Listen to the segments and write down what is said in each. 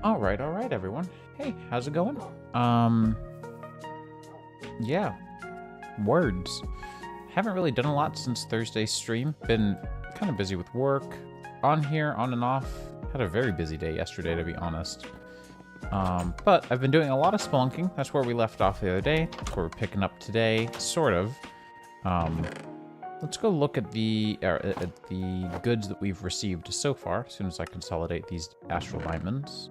All right, everyone. Hey, how's it going? Yeah, words. Haven't really done a lot since Thursday's stream. Been kind of busy with work, on here, on and off. Had a very busy day yesterday, to be honest. But I've been doing a lot of spelunking. That's where we left off the other day. That's where we're picking up today, sort of. Let's go look at the goods that we've received so far, as soon as I consolidate these Astral Diamonds.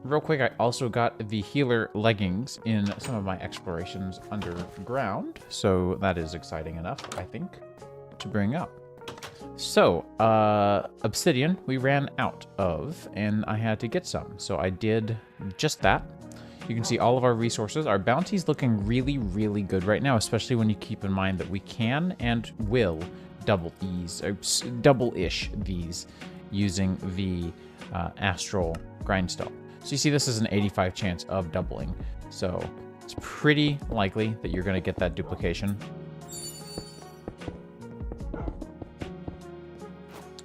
Real quick, I also got the healer leggings in some of my explorations underground, so that is exciting enough, I think, to bring up. So, obsidian we ran out of, and I had to get some, so I did just that. You can see all of our resources. Our bounty's looking really, really good right now, especially when you keep in mind that we can and will double-ish these using the Astral grindstone. So you see this is an 85 chance of doubling. So it's pretty likely that you're going to get that duplication.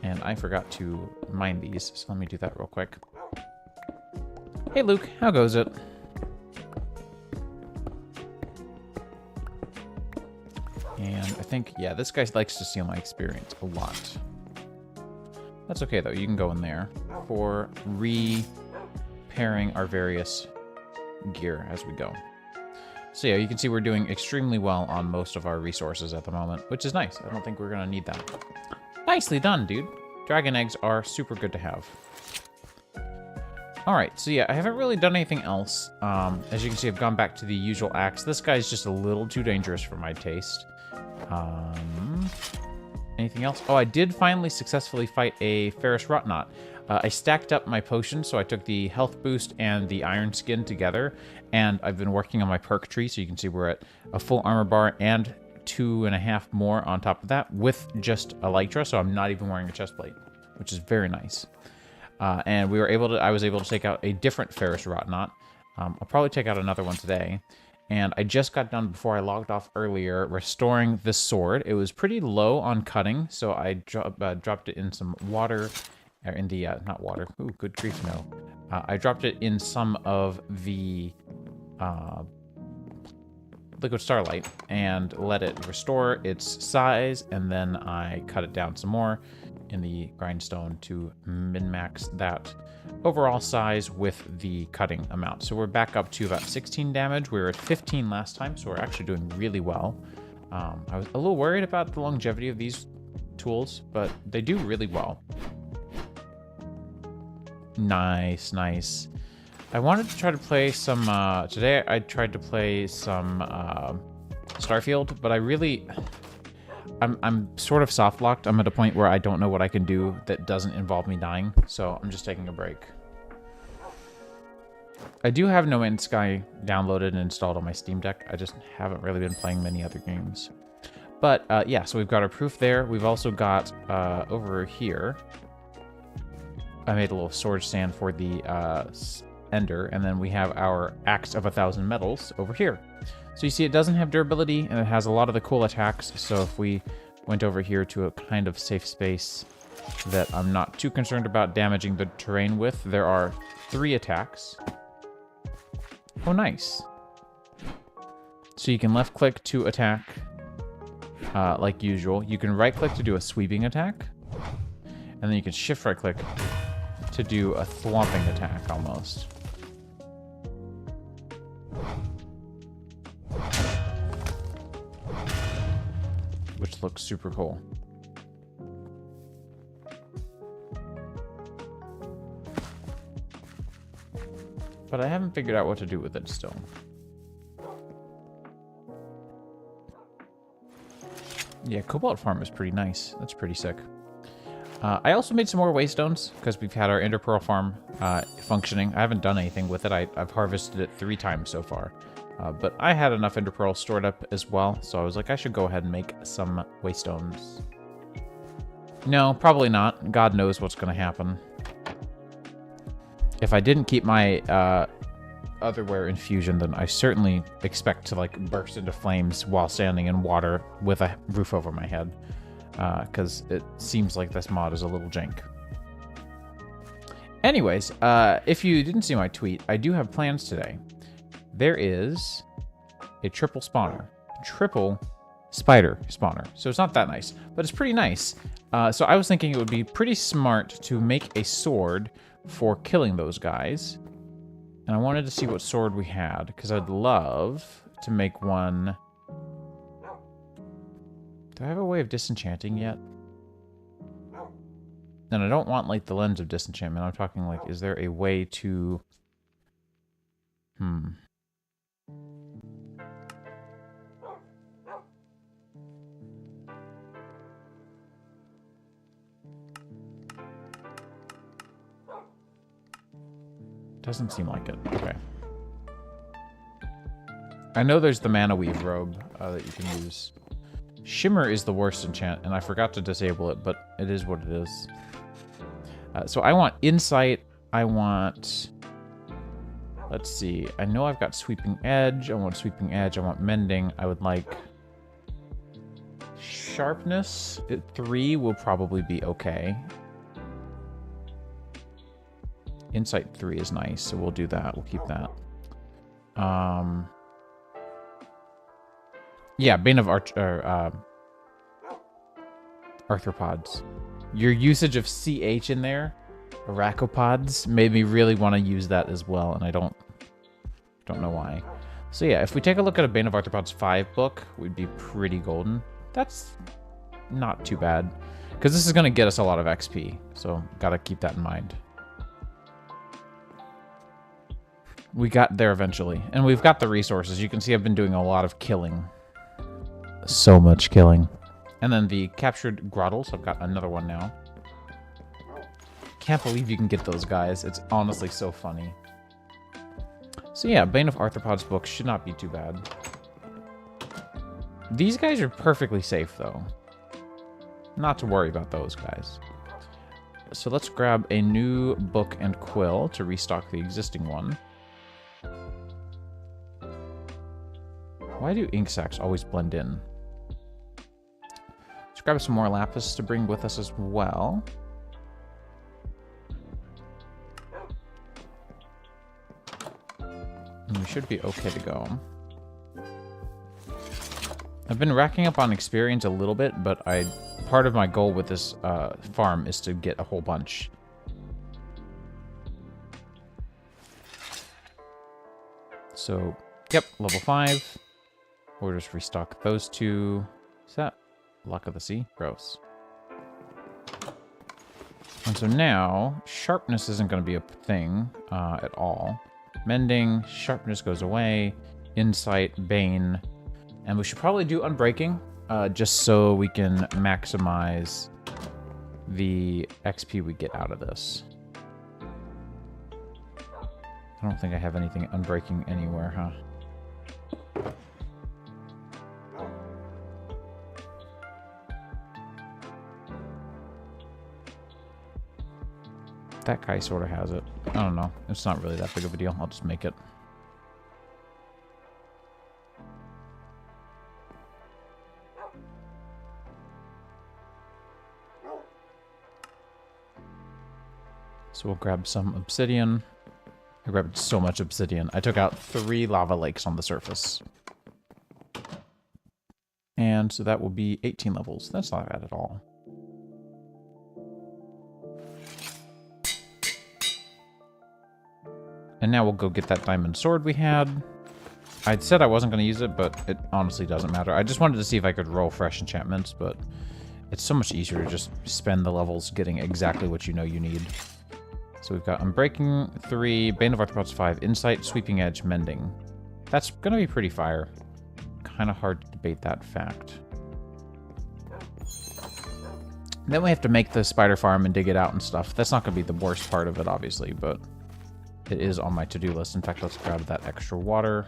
And I forgot to mine these, so let me do that real quick. Hey Luke, how goes it? And I think, yeah, this guy likes to steal my experience a lot. That's okay though, you can go in there for repairing our various gear as we go. So yeah, you can see we're doing extremely well on most of our resources at the moment, which is nice. I don't think we're gonna need that. Nicely done, dude. Dragon eggs are super good to have. Alright, so yeah, I haven't really done anything else. As you can see, I've gone back to the usual axe. This guy's just a little too dangerous for my taste. Anything else? Oh, I did finally successfully fight a Ferrous Rotnot. I stacked up my potions, so I took the health boost and the iron skin together, and I've been working on my perk tree, so you can see we're at a full armor bar and 2.5 more on top of that with just Elytra, so I'm not even wearing a chest plate, which is very nice. And I was able to take out a different Ferrous Rotnot. I'll probably take out another one today. And I just got done before I logged off earlier restoring this sword. It was pretty low on cutting, so I dropped it in some water, or in the, not water, ooh, good grief, no. I dropped it in some of the liquid starlight and let it restore its size, and then I cut it down some more in the grindstone to min-max that overall size with the cutting amount. So we're back up to about 16 damage. We were at 15 last time, so we're actually doing really well. I was a little worried about the longevity of these tools, but they do really well. Nice, nice. I wanted to try to play some, today I tried to play some Starfield, but I'm sort of soft locked. I'm at a point where I don't know what I can do that doesn't involve me dying, so I'm just taking a break. I do have No Man's Sky downloaded and installed on my Steam Deck. I just haven't really been playing many other games. But yeah, so we've got our proof there. We've also got over here, I made a little sword stand for the Ender, and then we have our Axe of 1,000 Metals over here. So you see it doesn't have durability, and it has a lot of the cool attacks, so if we went over here to a kind of safe space that I'm not too concerned about damaging the terrain with, there are 3 attacks. Oh, nice. So you can left-click to attack, like usual. You can right-click to do a sweeping attack, and then you can shift-right-click to do a thwomping attack, almost. Which looks super cool. But I haven't figured out what to do with it still. Yeah, Cobalt Farm is pretty nice. That's pretty sick. I also made some more waystones because we've had our Ender Pearl farm functioning. I haven't done anything with it. I've harvested it 3 times so far. But I had enough Ender Pearl stored up as well, so I was like, I should go ahead and make some waystones. No, probably not. God knows what's going to happen. If I didn't keep my otherwware infusion, then I certainly expect to like burst into flames while standing in water with a roof over my head. Because it seems like this mod is a little jank. Anyways, if you didn't see my tweet, I do have plans today. There is a triple spawner. Triple spider spawner. So it's not that nice, but it's pretty nice. So I was thinking it would be pretty smart to make a sword for killing those guys. And I wanted to see what sword we had, because I'd love to make one. Do I have a way of disenchanting yet? And I don't want, like, the lens of disenchantment. I'm talking, like, is there a way to... Doesn't seem like it. Okay. I know there's the Mana Weave robe that you can use. Shimmer is the worst enchant, and I forgot to disable it, but it is what it is. So I want Insight. I want... Let's see. I know I've got Sweeping Edge. I want Sweeping Edge. I want Mending. I would like... Sharpness. 3 will probably be okay. Insight 3 is nice, so we'll do that. We'll keep that. Yeah, Bane of Arthropods. Your usage of CH in there, Arachopods, made me really want to use that as well, and I don't know why. So yeah, if we take a look at a Bane of Arthropods 5 book, we'd be pretty golden. That's not too bad, because this is going to get us a lot of XP, so gotta keep that in mind. We got there eventually, and we've got the resources. You can see I've been doing a lot of killing. So much killing. And then the captured grottles. I've got another one now. Can't believe you can get those guys. It's honestly so funny. So yeah, Bane of Arthropods book should not be too bad. These guys are perfectly safe, though. Not to worry about those guys. So let's grab a new book and quill to restock the existing one. Why do ink sacs always blend in? Let's grab some more lapis to bring with us as well. And we should be okay to go. I've been racking up on experience a little bit, but part of my goal with this farm is to get a whole bunch. So, yep, level 5. We'll just restock those two. Is that Luck of the Sea? Gross. And so now, sharpness isn't going to be a thing at all. Mending, sharpness goes away. Insight, Bane. And we should probably do Unbreaking, just so we can maximize the XP we get out of this. I don't think I have anything Unbreaking anywhere, huh? That guy sort of has it. I don't know. It's not really that big of a deal. I'll just make it. So we'll grab some obsidian. I grabbed so much obsidian. I took out 3 lava lakes on the surface. And so that will be 18 levels. That's not bad at all. And now we'll go get that diamond sword we had. I'd said I wasn't going to use it, but it honestly doesn't matter. I just wanted to see if I could roll fresh enchantments, but it's so much easier to just spend the levels getting exactly what you know you need. So we've got Unbreaking 3, Bane of Arthropods 5, Insight, Sweeping Edge, Mending. That's going to be pretty fire. Kind of hard to debate that fact. And then we have to make the spider farm and dig it out and stuff. That's not going to be the worst part of it, obviously, but it is on my to-do list. In fact, let's grab that extra water.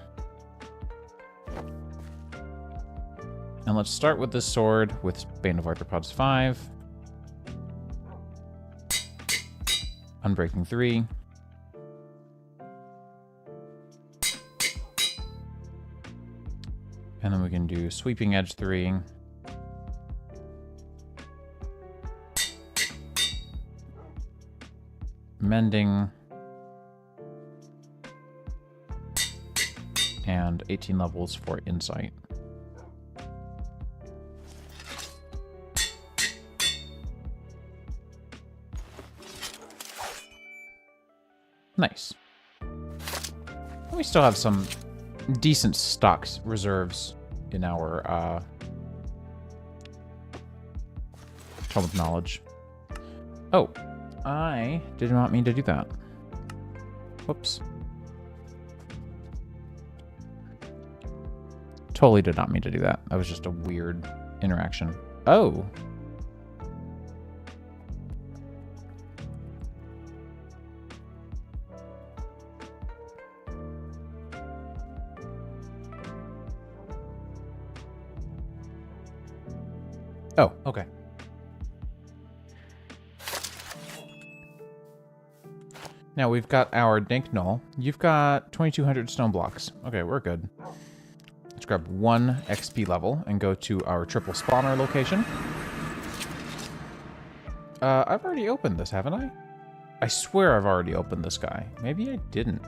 And let's start with this sword with Bane of Arthropods 5. Unbreaking 3. And then we can do Sweeping Edge 3. mending. And 18 levels for insight. Nice. We still have some decent stocks reserves in our Tome of Knowledge. Oh, I did not mean to do that. Whoops. Totally did not mean to do that. That was just a weird interaction. Oh. Oh, okay. Now we've got our Dank Null. You've got 2,200 stone blocks. Okay, we're good. Let's grab 1 XP level and go to our triple spawner location. I've already opened this, haven't I? I swear I've already opened this guy. Maybe I didn't.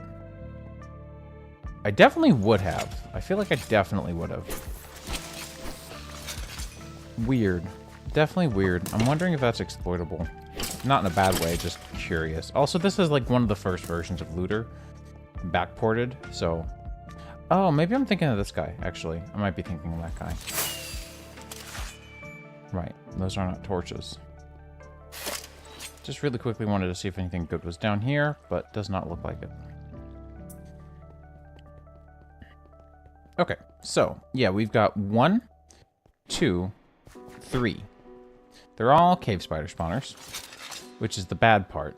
I definitely would have. I feel like I definitely would have. Weird. Definitely weird. I'm wondering if that's exploitable. Not in a bad way, just curious. Also, this is like one of the first versions of Looter. Backported, so... Oh, maybe I'm thinking of this guy, actually. I might be thinking of that guy. Right, those are not torches. Just really quickly wanted to see if anything good was down here, but does not look like it. Okay, so, yeah, we've got 1, 2, 3. They're all cave spider spawners, which is the bad part.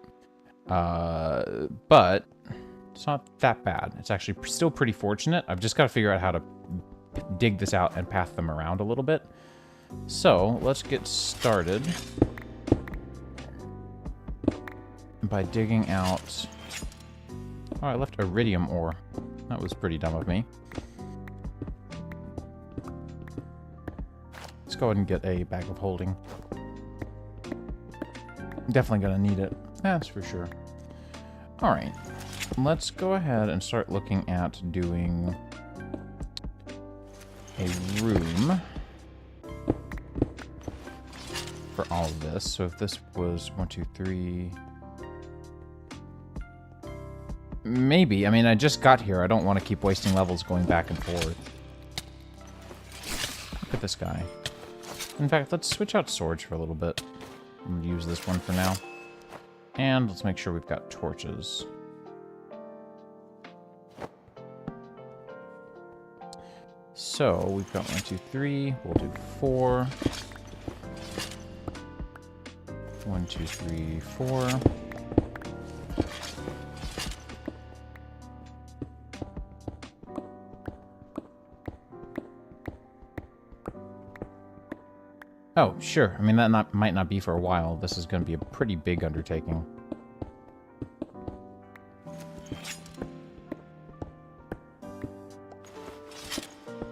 But it's not that bad. It's actually still pretty fortunate. I've just got to figure out how to dig this out and path them around a little bit. So let's get started by digging out... Oh, I left iridium ore. That was pretty dumb of me. Let's go ahead and get a bag of holding. Definitely gonna need it. That's for sure. Alright. Let's go ahead and start looking at doing a room for all of this. So if this was 1, 2, 3... Maybe. I mean, I just got here. I don't want to keep wasting levels going back and forth. Look at this guy. In fact, let's switch out swords for a little bit. I'm going to use this one for now. And let's make sure we've got torches. So, we've got 1, 2, 3. We'll do 4. 1, 2, 3, 4. Oh, sure. I mean, that might not be for a while. This is going to be a pretty big undertaking.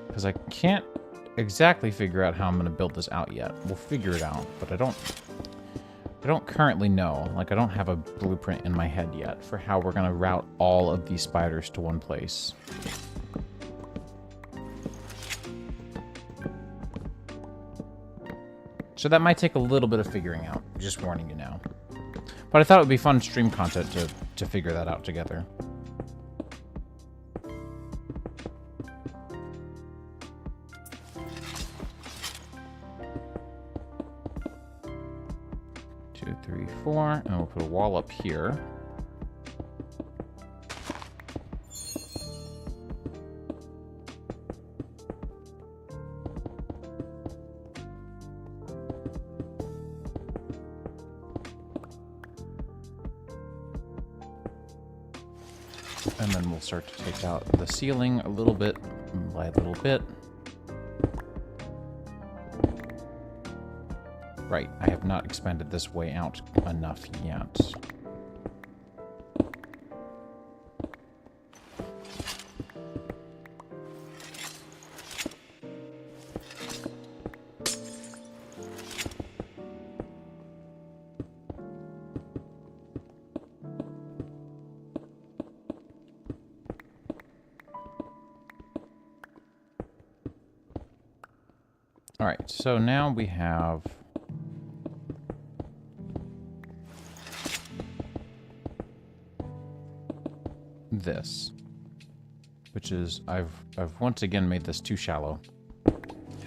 Because I can't exactly figure out how I'm going to build this out yet. We'll figure it out, but I don't currently know. Like, I don't have a blueprint in my head yet for how we're going to route all of these spiders to one place. So that might take a little bit of figuring out, just warning you now. But I thought it would be fun stream content to figure that out together. Two, 3, 4, and we'll put a wall up here. And then we'll start to take out the ceiling a little bit by a little bit. Right, I have not expanded this way out enough yet. All right, so now we have this, which is I've once again made this too shallow.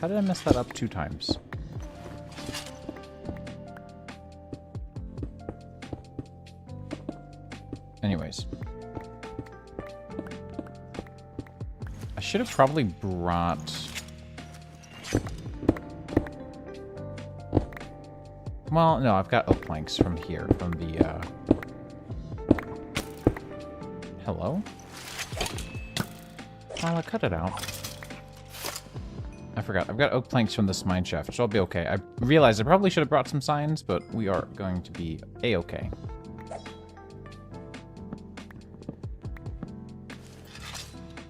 How did I mess that up 2 times? Anyways. I should have probably brought... Well, no, I've got oak planks from here, from the, Hello? Well, I cut it out. I forgot. I've got oak planks from this mine shaft, so I'll be okay. I realized I probably should have brought some signs, but we are going to be a-okay.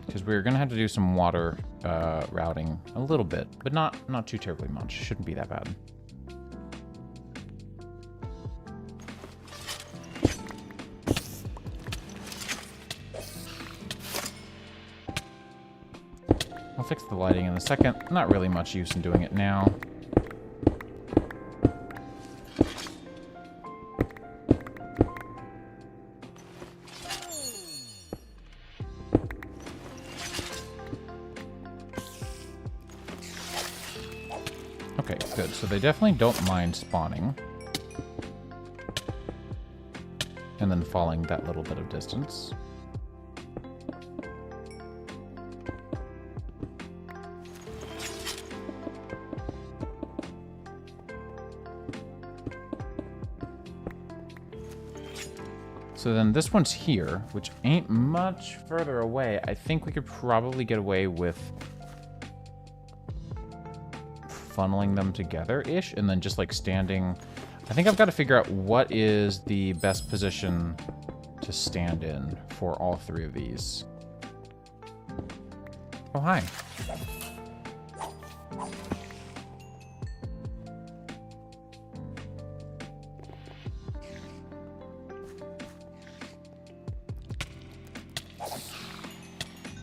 Because we're going to have to do some water routing a little bit, but not too terribly much. Shouldn't be that bad. I'll fix the lighting in a second. Not really much use in doing it now. Okay, good. So they definitely don't mind spawning. And then falling that little bit of distance. So then this one's here, which ain't much further away. I think we could probably get away with funneling them together-ish, and then just like standing. I think I've got to figure out what is the best position to stand in for all 3 of these. Oh, hi.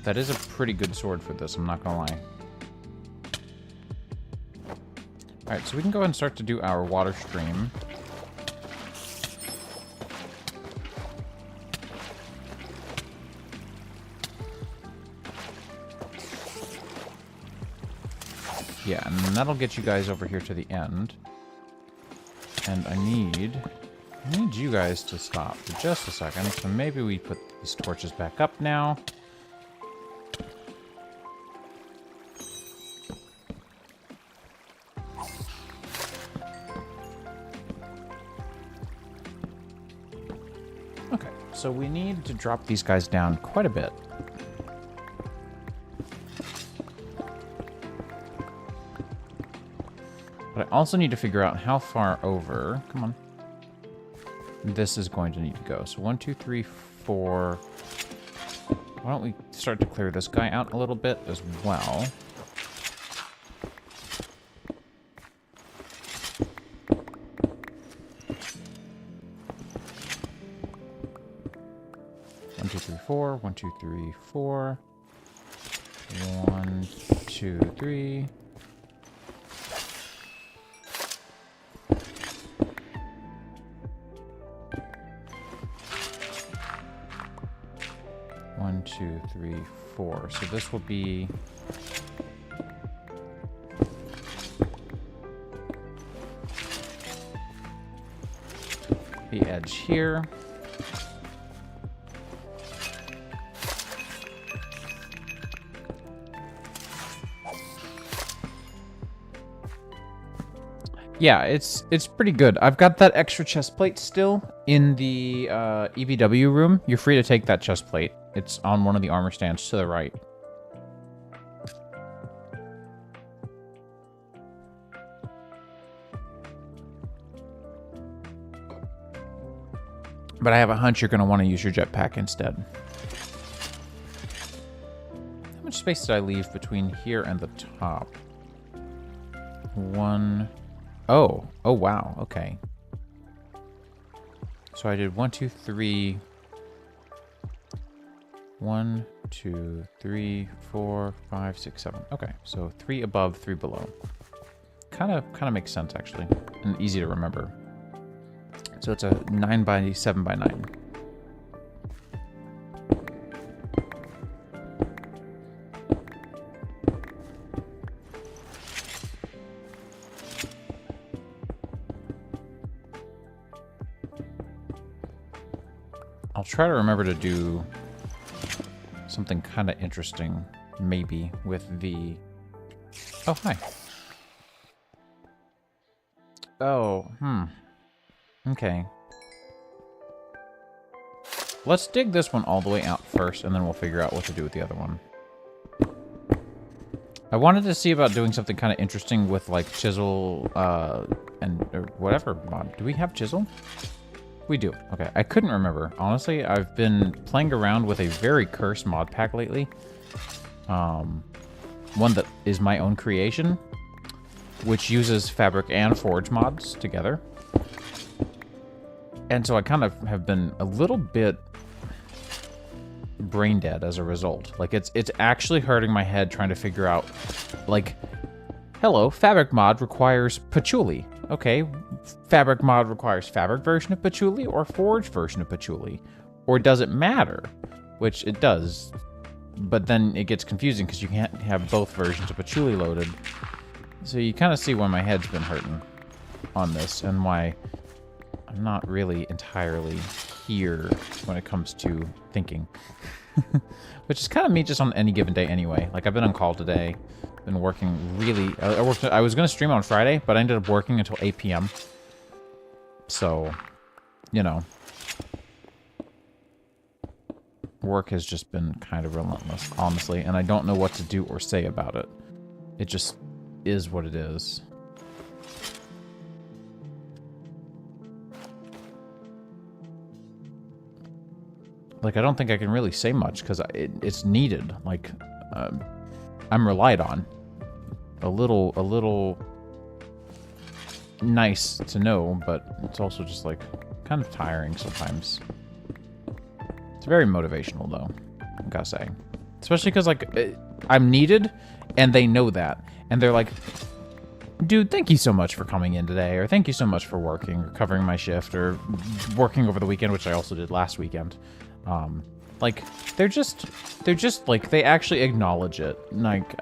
That is a pretty good sword for this, I'm not gonna lie. Alright, so we can go ahead and start to do our water stream. Yeah, and that'll get you guys over here to the end. And I need you guys to stop for just a second. So maybe we put these torches back up now. Okay, so we need to drop these guys down quite a bit. But I also need to figure out how far over, come on, this is going to need to go. So 1, 2, 3, 4. Why don't we start to clear this guy out a little bit as well? One, 2, 3, 4. 1, 2, 3, 4. 1, 2, 3. One, 2, 3, 4. So this will be the edge here. Yeah, it's pretty good. I've got that extra chest plate still in the EBW room. You're free to take that chest plate. It's on one of the armor stands to the right. But I have a hunch you're going to want to use your jetpack instead. How much space did I leave between here and the top? 1... Oh, wow, okay. So I did 1, 2, 3. 1, 2, 3, 4, 5, 6, 7. Okay, so 3 above, 3 below. kind of makes sense, actually, and easy to remember. So it's a 9 by 7 by 9. I'll try to remember to do something kind of interesting, maybe, with the... Oh, hi. Oh, okay. Let's dig this one all the way out first, and then we'll figure out what to do with the other one. I wanted to see about doing something kind of interesting with, like, chisel, or whatever mod. Do we have chisel? We do. Okay, I couldn't remember. Honestly, I've been playing around with a very cursed mod pack lately. One that is my own creation, which uses Fabric and Forge mods together. And so I kind of have been a little bit brain dead as a result. Like, it's actually hurting my head trying to figure out, like, hello, Fabric mod requires patchouli. Okay, Fabric mod requires Fabric version of patchouli or Forge version of patchouli. Or does it matter? Which it does. But then it gets confusing because you can't have both versions of patchouli loaded. So you kind of see why my head's been hurting on this and why I'm not really entirely here when it comes to thinking. Which is kind of me just on any given day anyway. Like, I've been on call today, been working really... I was going to stream on Friday, but I ended up working until 8 p.m. So, you know. Work has just been kind of relentless, honestly, and I don't know what to do or say about it. It just is what it is. Like, I don't think I can really say much because it's needed. Like, I'm relied on. A little nice to know, but it's also just, like, kind of tiring sometimes. It's very motivational, though, I gotta say. Especially because, like, I'm needed, and they know that. And they're like, dude, thank you so much for coming in today, or thank you so much for working, or covering my shift, or working over the weekend, which I also did last weekend. Like, they're just, like, they actually acknowledge it. Like,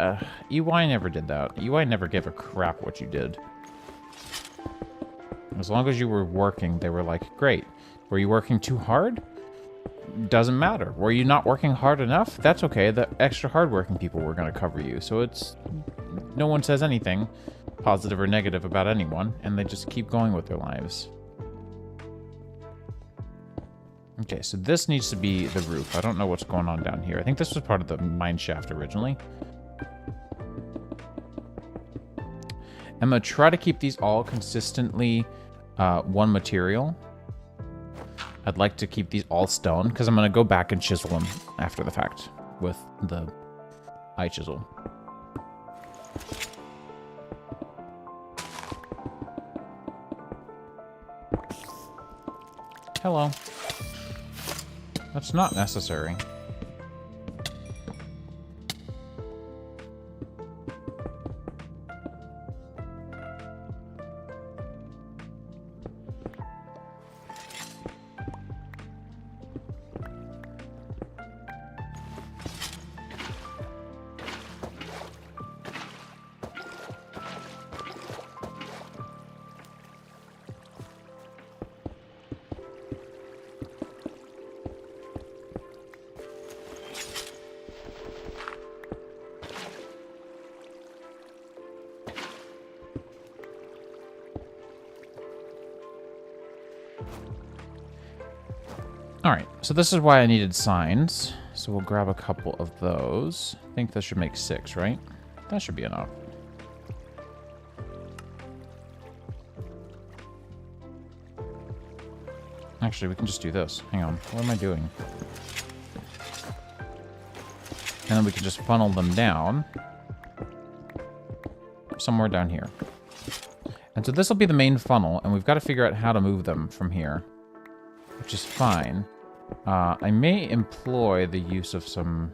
EY never did that. EY never gave a crap what you did. As long as you were working, they were like, great. Were you working too hard? Doesn't matter. Were you not working hard enough? That's okay. The extra hardworking people were going to cover you. So it's... No one says anything positive or negative about anyone, and they just keep going with their lives. Okay, so this needs to be the roof. I don't know what's going on down here. I think this was part of the mine shaft originally. I'm going to try to keep these all consistently one material. I'd like to keep these all stone, because I'm going to go back and chisel them after the fact with the eye chisel. Hello. That's not necessary. Alright, so this is why I needed signs. So we'll grab a couple of those. I think this should make 6, right? That should be enough. Actually, we can just do this. Hang on. What am I doing? And then we can just funnel them down. Somewhere down here. And so this will be the main funnel, and we've got to figure out how to move them from here. Which is fine. I may employ the use of some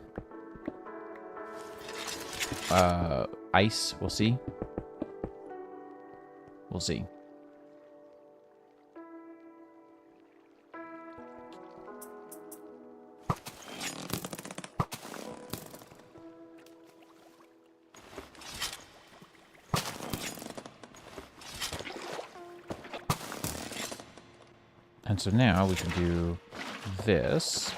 ice. We'll see. We'll see. And so now we can do this.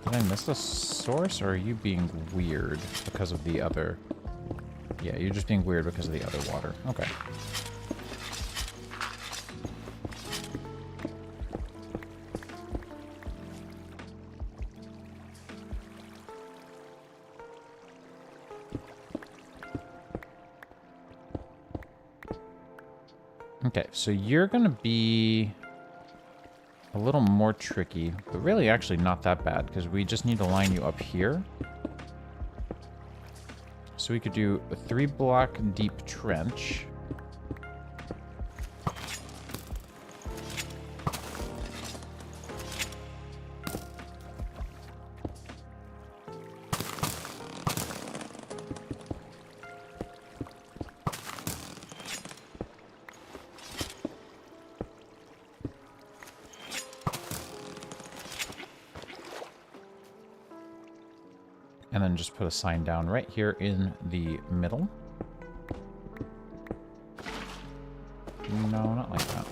Did I miss a source, or are you being weird because of the other? Yeah, you're just being weird because of the other water. Okay. Okay, so you're going to be a little more tricky, but really actually not that bad, because we just need to line you up here. So we could do a 3-block deep trench. And then just put a sign down right here in the middle. No, not like that.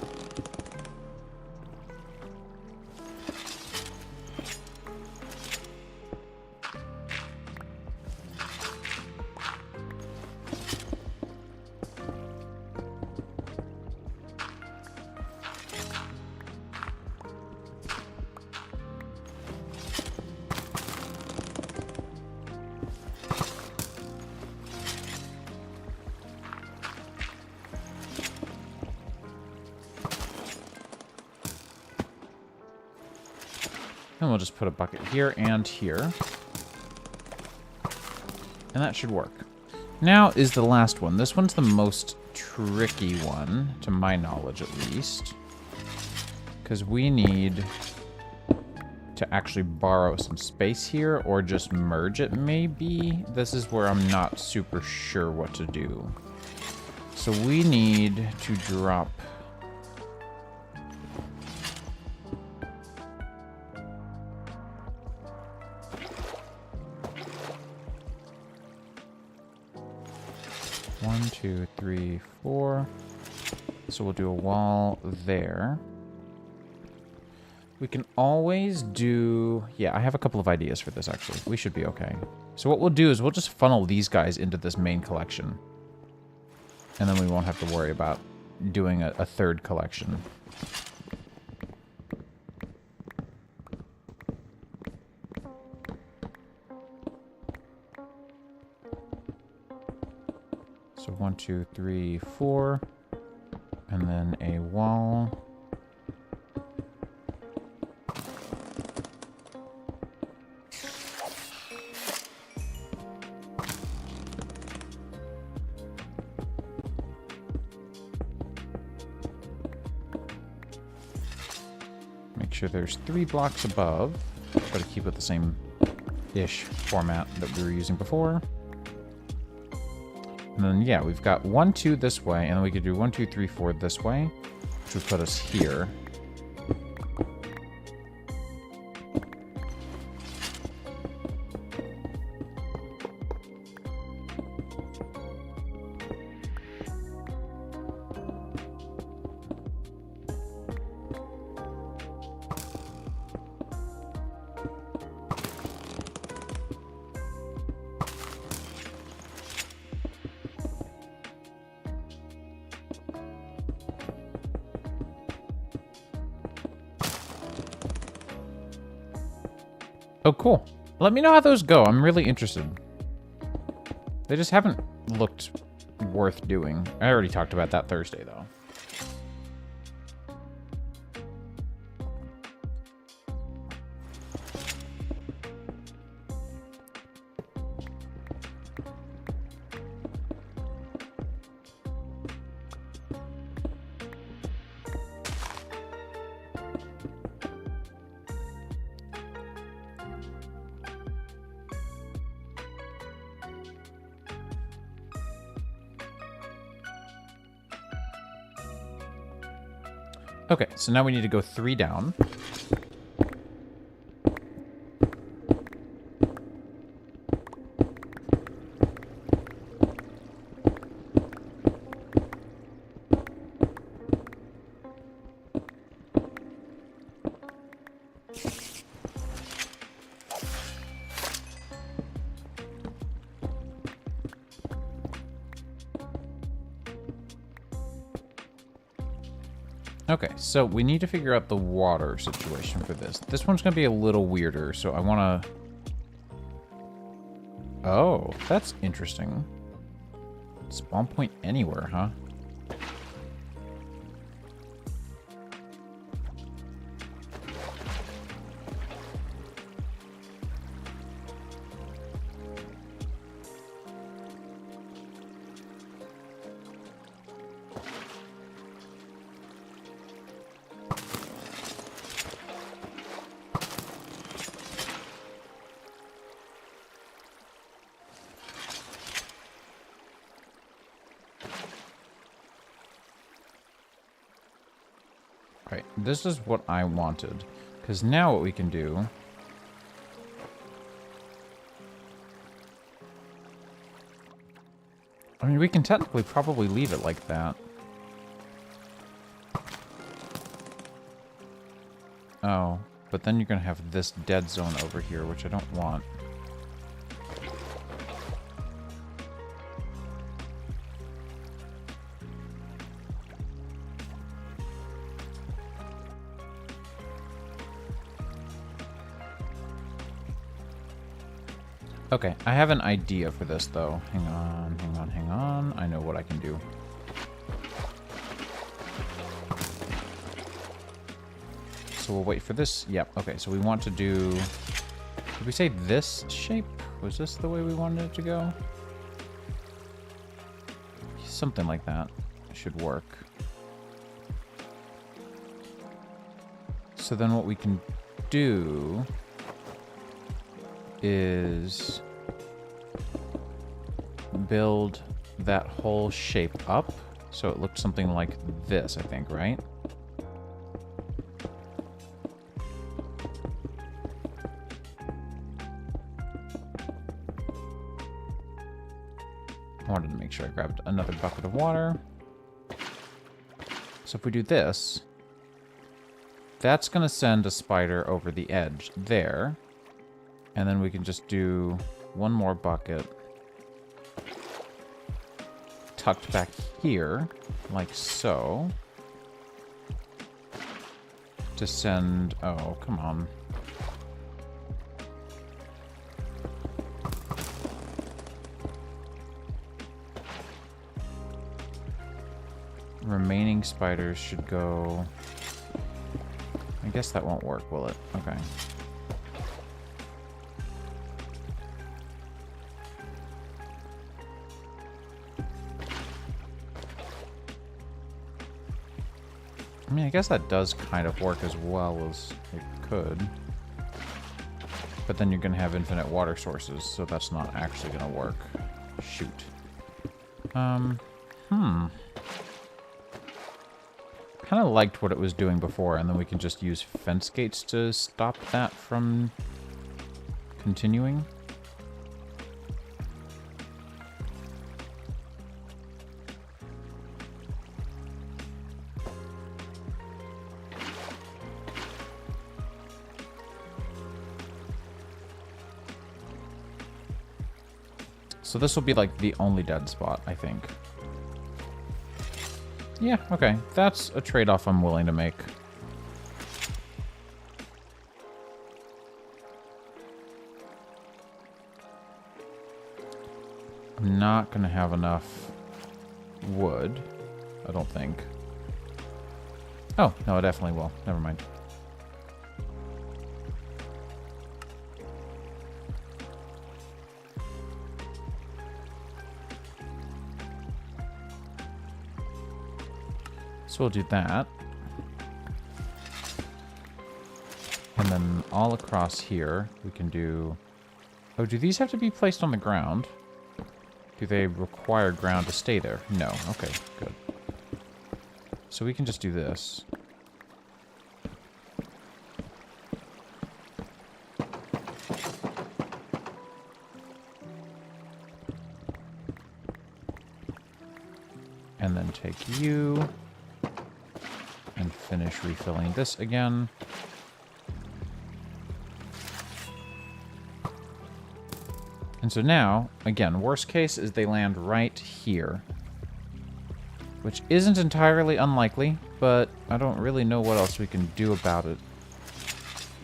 And we'll just put a bucket here and here. And that should work. Now is the last one. This one's the most tricky one, to my knowledge at least. Because we need to actually borrow some space here, or just merge it maybe. This is where I'm not super sure what to do. So we need to drop... One, two, three, four. So we'll do a wall there. We can always do... Yeah, I have a couple of ideas for this, actually. We should be okay. So what we'll do is we'll just funnel these guys into this main collection. And then we won't have to worry about doing a third collection. So 1, 2, 3, 4, and then a wall. Make sure there's 3 blocks above. Try to keep it the same-ish format that we were using before. And then, yeah, we've got 1, 2 this way, and then we could do 1, 2, 3, 4 this way, which would put us here. Oh, cool. Let me know how those go. I'm really interested. They just haven't looked worth doing. I already talked about that Thursday, though. Okay, so now we need to go 3 down. Okay, so we need to figure out the water situation for this. This one's going to be a little weirder, so I want to... Oh, that's interesting. Spawn point anywhere, huh? Right, this is what I wanted. Because now what we can do... I mean, we can technically probably leave it like that. Oh, but then you're going to have this dead zone over here, which I don't want. Okay, I have an idea for this, though. Hang on, hang on, hang on. I know what I can do. So we'll wait for this. Yep, okay, so we want to do... Did we say this shape? Was this the way we wanted it to go? Something like that should work. So then what we can do... is build that whole shape up so it looked something like this, I think, right? I wanted to make sure I grabbed another bucket of water. So if we do this, that's going to send a spider over the edge there. And then we can just do one more bucket tucked back here, like so. To send... Oh, come on. Remaining spiders should go... I guess that won't work, will it? Okay. I mean, I guess that does kind of work as well as it could. But then you're going to have infinite water sources, so that's not actually going to work. Shoot. Kind of liked what it was doing before, and then we can just use fence gates to stop that from continuing. So this will be like the only dead spot, I think. Yeah, okay. That's a trade-off I'm willing to make. I'm not going to have enough wood, I don't think. Oh, no, I definitely will. Never mind. So we'll do that. And then all across here, we can do... Oh, do these have to be placed on the ground? Do they require ground to stay there? No. Okay, good. So we can just do this. And then take you. And finish refilling this again. And so now, again, worst case is they land right here. Which isn't entirely unlikely, but I don't really know what else we can do about it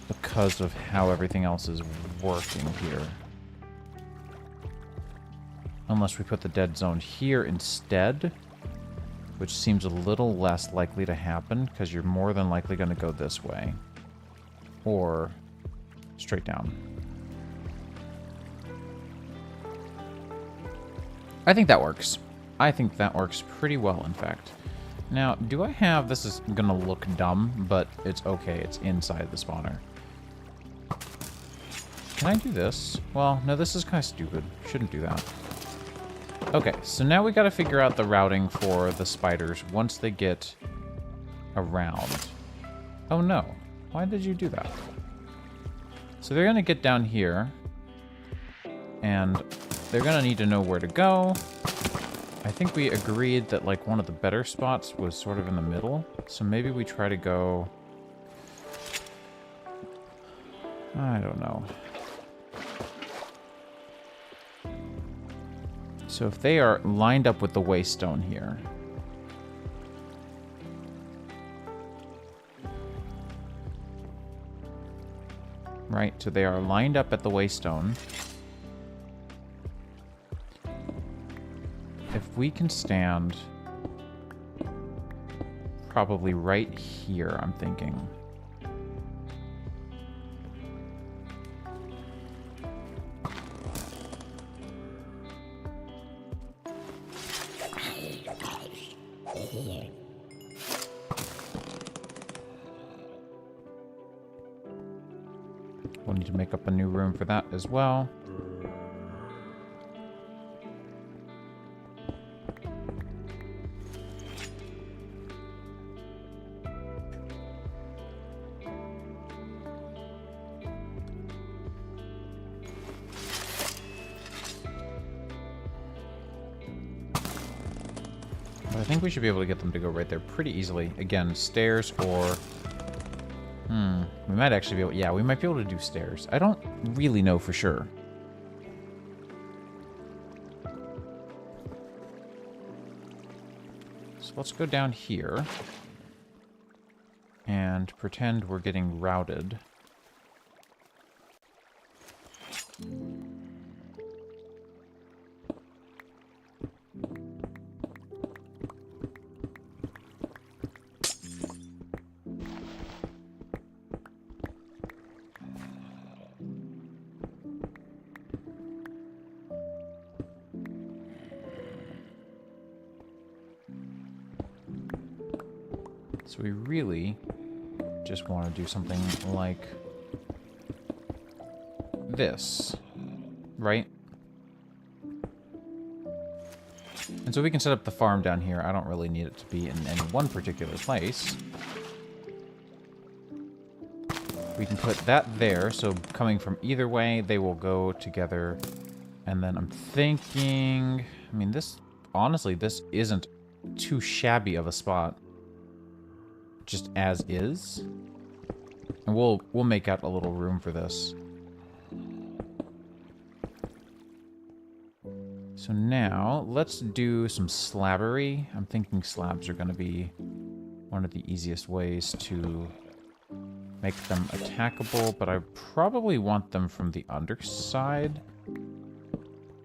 because of how everything else is working here. Unless we put the dead zone here instead, which seems a little less likely to happen because you're more than likely going to go this way. Or straight down. I think that works. I think that works pretty well, in fact. Now, do I have... This is going to look dumb, but it's okay. It's inside the spawner. Can I do this? Well, no, this is kind of stupid. Shouldn't do that. Okay, so now we got to figure out the routing for the spiders once they get around. Oh, no. Why did you do that? So they're going to get down here, and they're going to need to know where to go. I think we agreed that, like, one of the better spots was sort of in the middle. So maybe we try to go... I don't know. So if they are lined up with the waystone here... Right, so they are lined up at the waystone. If we can stand probably right here, I'm thinking. We'll need to make up a new room for that as well. I think we should be able to get them to go right there pretty easily. Again, stairs or... we might actually be able... Yeah, we might be able to do stairs. I don't really know for sure. So let's go down here. And pretend we're getting routed. So we really just want to do something like this, right? And so we can set up the farm down here. I don't really need it to be in any one particular place. We can put that there, so coming from either way, they will go together. And then I'm thinking... I mean, this... Honestly, this isn't too shabby of a spot. Just as is. And we'll make out a little room for this. So now, let's do some slabbery. I'm thinking slabs are going to be one of the easiest ways to make them attackable, but I probably want them from the underside.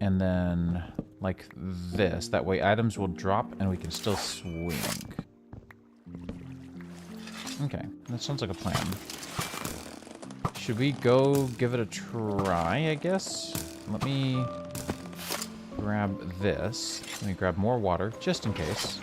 And then, like this. That way items will drop and we can still swing. Okay, that sounds like a plan. Should we go give it a try, I guess? Let me grab this. Let me grab more water, just in case.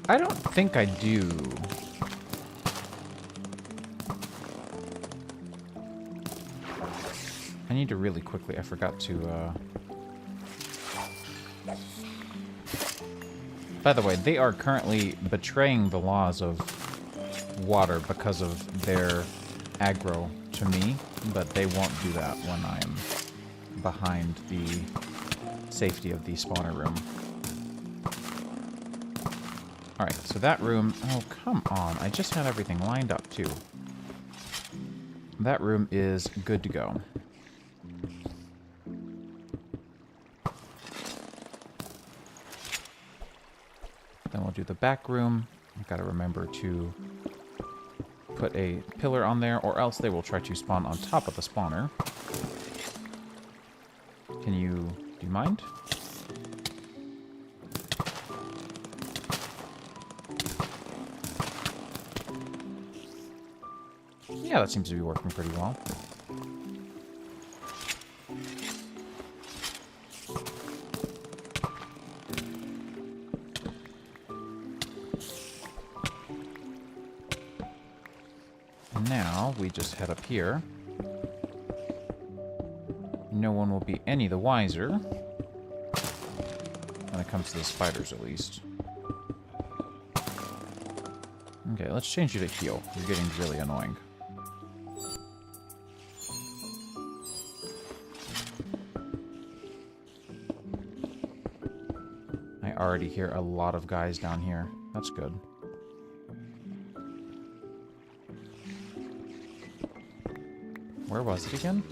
I don't think I do. I need to really quickly... I forgot to... By the way, they are currently betraying the laws of water because of their aggro to me, but they won't do that when I'm behind the safety of the spawner room. Alright, so that room... Oh, come on. I just had everything lined up, too. That room is good to go. Then we'll do the back room. I've got to remember to put a pillar on there, or else they will try to spawn on top of the spawner. Can you... do you mind? Yeah, that seems to be working pretty well. And now we just head up here. No one will be any the wiser. When it comes to the spiders, at least. Okay, let's change you to heal. You're getting really annoying. I already hear a lot of guys down here. That's good. Where was it again?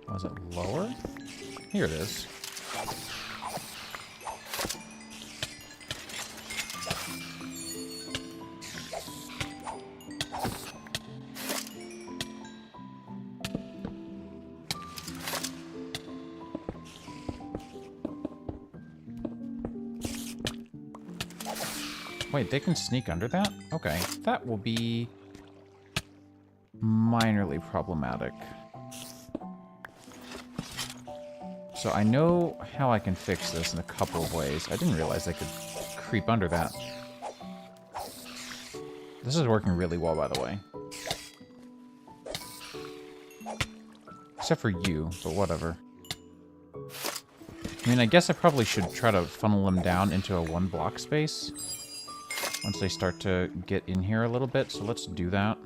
Was it lower? Here it is. Wait, they can sneak under that? Okay, that will be minorly problematic. So I know how I can fix this in a couple of ways. I didn't realize I could creep under that. This is working really well, by the way. Except for you, but whatever. I mean, I guess I probably should try to funnel them down into a one-block space once they start to get in here a little bit, so let's do that.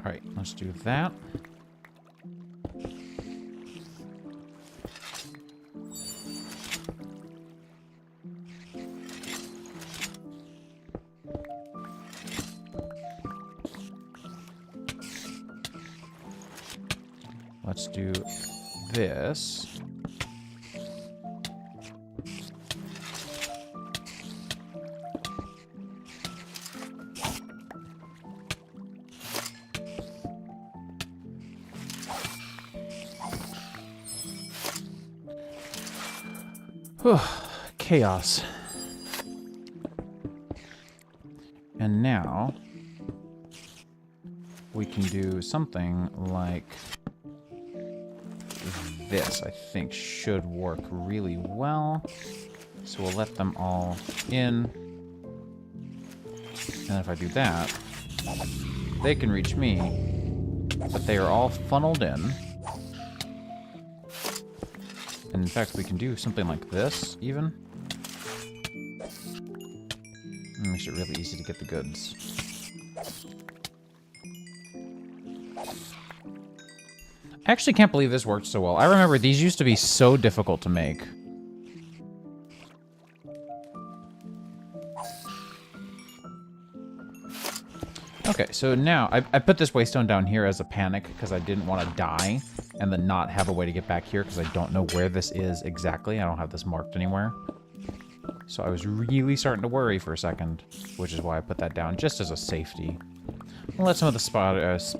Alright, let's do that. Let's do this. Chaos. And now we can do something like this. I think should work really well. So we'll let them all in. And if I do that, they can reach me, but they are all funneled in. And in fact, we can do something like this, even. It makes it really easy to get the goods. I actually can't believe this worked so well. I remember these used to be so difficult to make. Okay, so now I put this waystone down here as a panic because I didn't want to die and then not have a way to get back here because I don't know where this is exactly. I don't have this marked anywhere. So I was really starting to worry for a second, which is why I put that down just as a safety. I'm gonna let some of the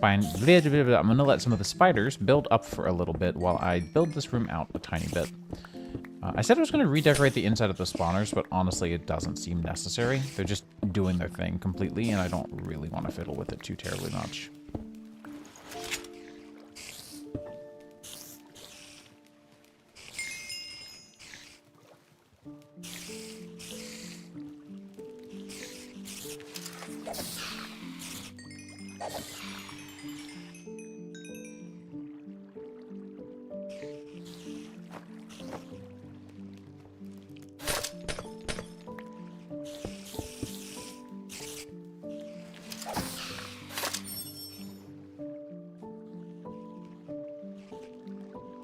I'm gonna let some of the spiders build up for a little bit while I build this room out a tiny bit. I said I was going to redecorate the inside of the spawners, but honestly, it doesn't seem necessary. They're just doing their thing completely, and I don't really want to fiddle with it too terribly much.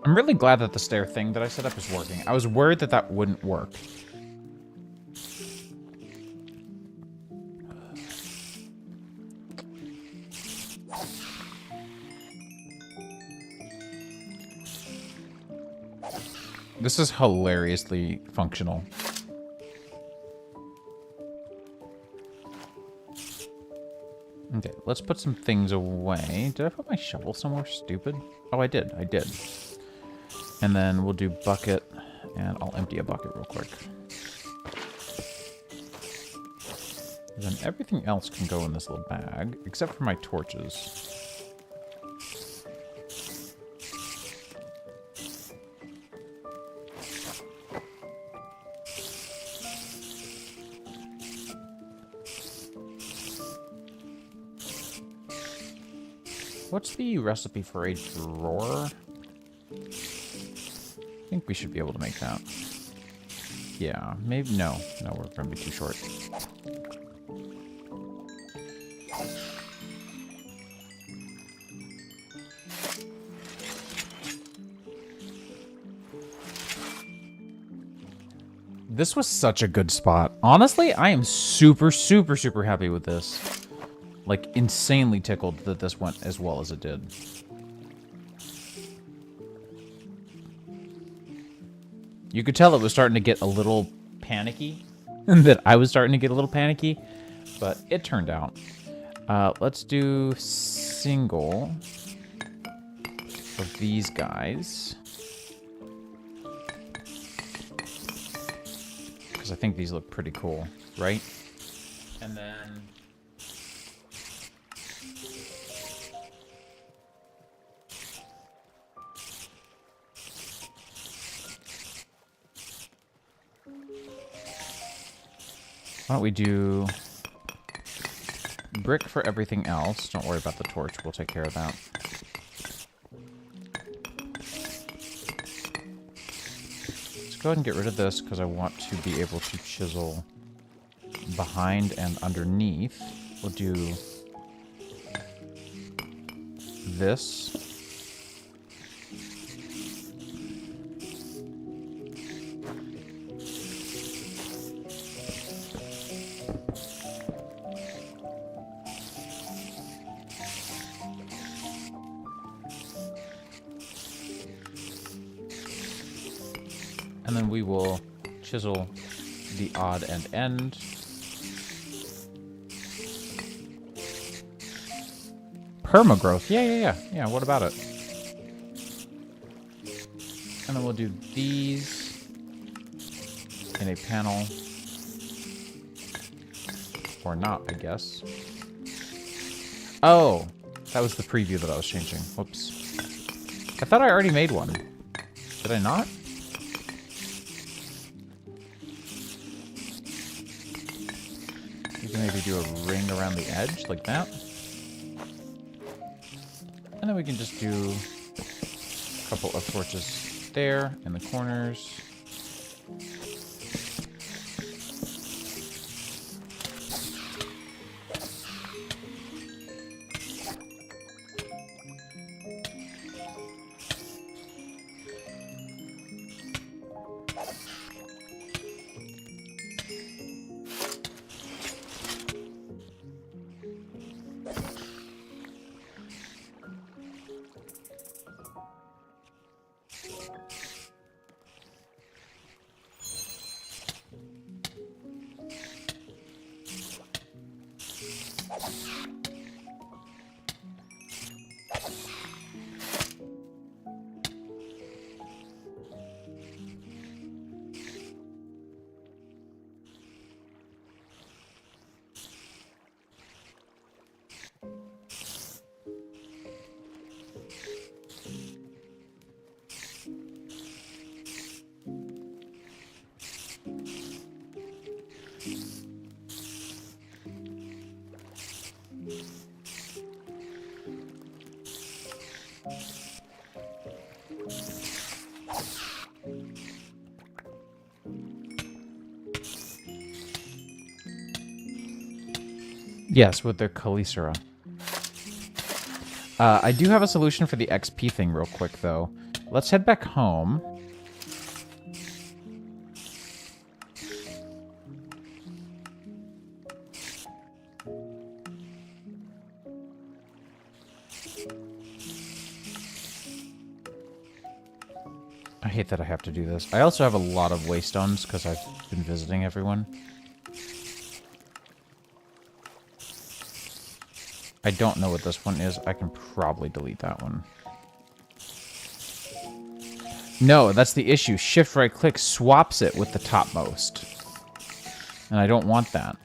I'm really glad that the stair thing that I set up is working. I was worried that that wouldn't work. This is hilariously functional. Okay, let's put some things away. Did I put my shovel somewhere stupid? Oh, I did. I did. And then we'll do bucket, and I'll empty a bucket real quick. And then everything else can go in this little bag, except for my torches. What's the recipe for a drawer? I think we should be able to make that. Yeah, maybe, no, we're gonna be too short. This was such a good spot. Honestly, I am super, super, super happy with this. Like, insanely tickled that this went as well as it did. You could tell it was starting to get a little panicky. That I was starting to get a little panicky. But it turned out. Let's do single of these guys. Because I think these look pretty cool, right? And then... why don't we do brick for everything else? Don't worry about the torch. We'll take care of that. Let's go ahead and get rid of this because I want to be able to chisel behind and underneath. We'll do this. And then we will chisel the odd end. Permagrowth. Yeah, what about it? And then we'll do these. in a panel. Or not, I guess. Oh, that was the preview that I was changing. Whoops. I thought I already made one. Did I not? We can maybe do a ring around the edge, like that. And then we can just do a couple of torches there in the corners. Yes, with the Calicera. I do have a solution for the XP thing real quick, though. Let's head back home. I hate that I have to do this. I also have a lot of waystones because I've been visiting everyone. I don't know what this one is. I can probably delete that one. No, that's the issue. Shift right click swaps it with the topmost. And I don't want that.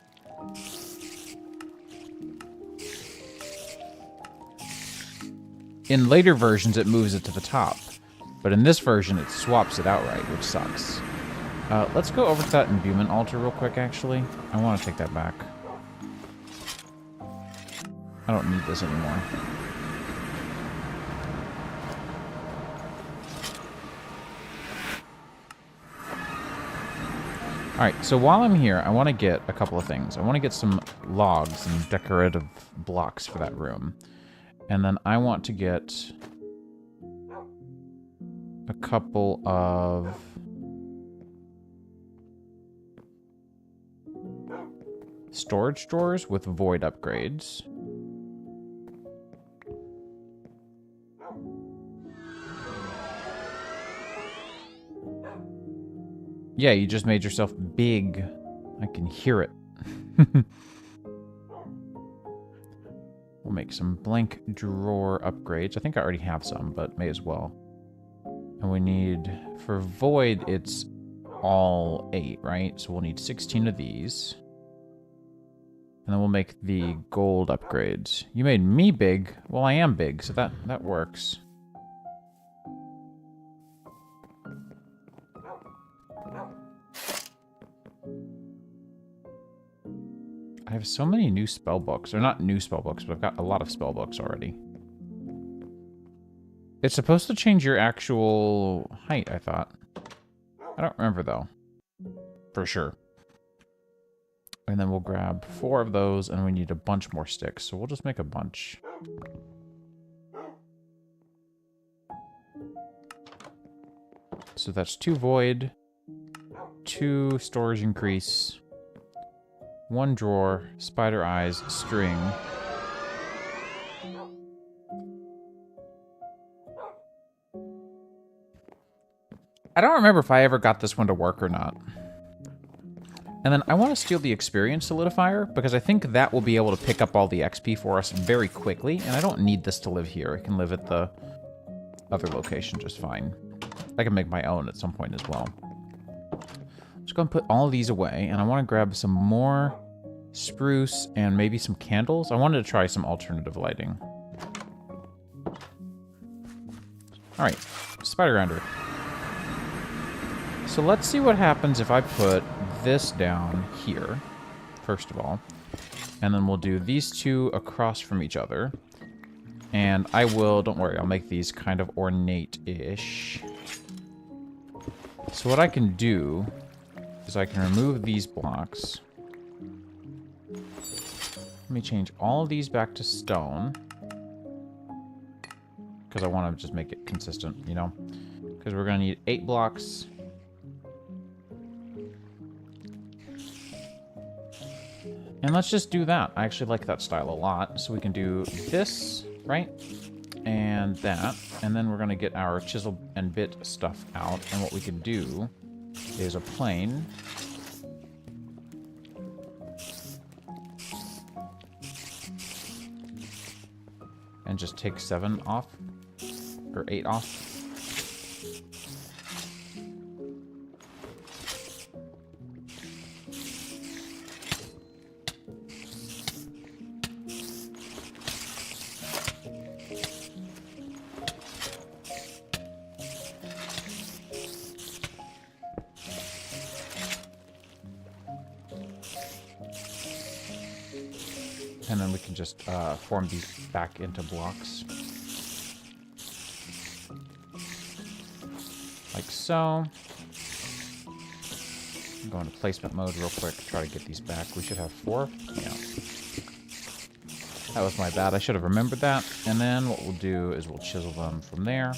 In later versions, it moves it to the top. But in this version, it swaps it outright, which sucks. Let's go over to that imbuement altar real quick, actually. I want to take that back. I don't need this anymore. Alright, so while I'm here, I want to get a couple of things. I want to get some logs and decorative blocks for that room. And then I want to get a couple of storage drawers with void upgrades. Yeah, you just made yourself big. I can hear it. We'll make some blank drawer upgrades. I think I already have some, but may as well. And we need, for void, it's all 8, right? So we'll need 16 of these. And then we'll make the gold upgrades. You made me big. Well, I am big, so that works. I have so many new spell books. Or not new spell books, but I've got a lot of spell books already. It's supposed to change your actual height, I thought. I don't remember, though. For sure. And then we'll grab 4 of those, and we need a bunch more sticks. So we'll just make a bunch. So that's 2 void, 2 storage increase, 1 drawer, spider eyes, string. I don't remember if I ever got this one to work or not. And then I want to steal the experience solidifier, because I think that will be able to pick up all the XP for us very quickly, and I don't need this to live here. I can live at the other location just fine. I can make my own at some point as well. Let's go and put all of these away, and I want to grab some more spruce and maybe some candles. I wanted to try some alternative lighting. Alright, spider grinder. So let's see what happens if I put this down here, first of all. And then we'll do these two across from each other. And I will, don't worry, I'll make these kind of ornate-ish. So what I can do is I can remove these blocks. Let me change all of these back to stone. Because I want to just make it consistent, you know? Because we're going to need 8 blocks. And let's just do that. I actually like that style a lot. So we can do this, right? And that. And then we're going to get our chisel and bit stuff out. And what we can do is a plane. And just take 7 off. Or 8 off. And then we can just form these back into blocks. Like so. Go into placement mode real quick, try to get these back. We should have 4. Yeah. That was my bad. I should have remembered that. And then what we'll do is we'll chisel them from there.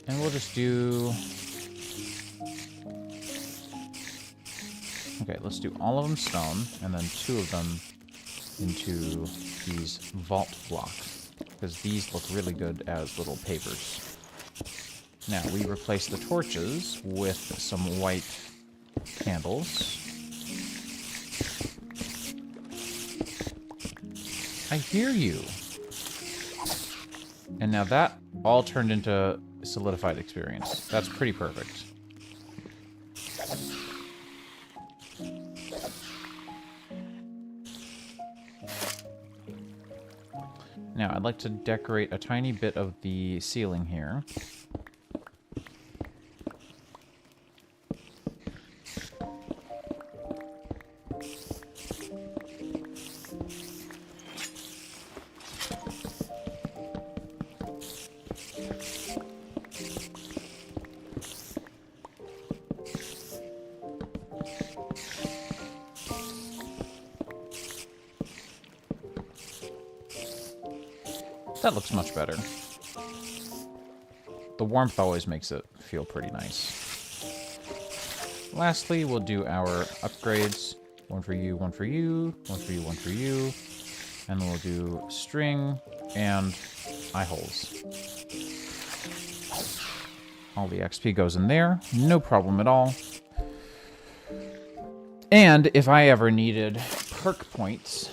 And we'll just do... Okay, let's do all of them stone, and then 2 of them into these vault blocks, because these look really good as little pavers. Now, we replace the torches with some white candles. I hear you! And now that all turned into solidified experience. That's pretty perfect. Now, I'd like to decorate a tiny bit of the ceiling here. That looks much better. The warmth always makes it feel pretty nice. Lastly, we'll do our upgrades. 1 for you, 1 for you, 1 for you, 1 for you. And then we'll do string and eye holes. All the XP goes in there. No problem at all. And if I ever needed perk points...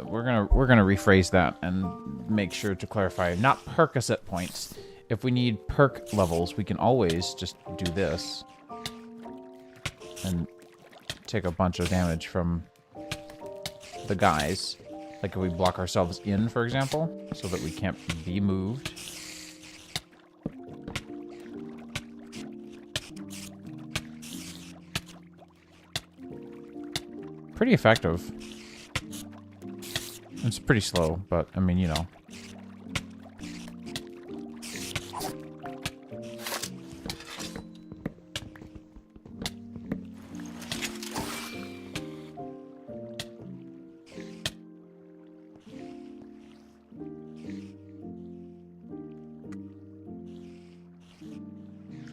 we're gonna rephrase that and make sure to clarify, not percocet points. If we need perk levels, we can always just do this and take a bunch of damage from the guys. Like if we block ourselves in, for example, so that we can't be moved. Pretty effective. It's pretty slow, but, I mean, you know.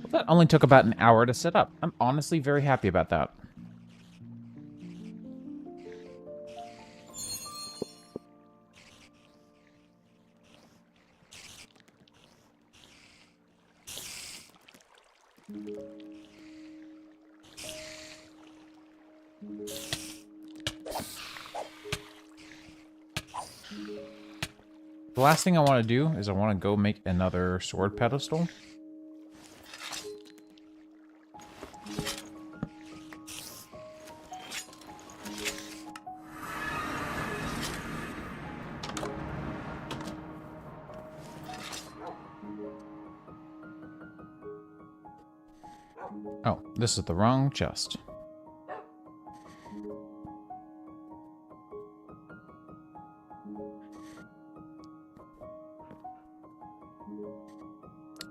Well, that only took about an hour to set up. I'm honestly very happy about that. The last thing I want to do is I want to go make another sword pedestal. Oh, this is the wrong chest.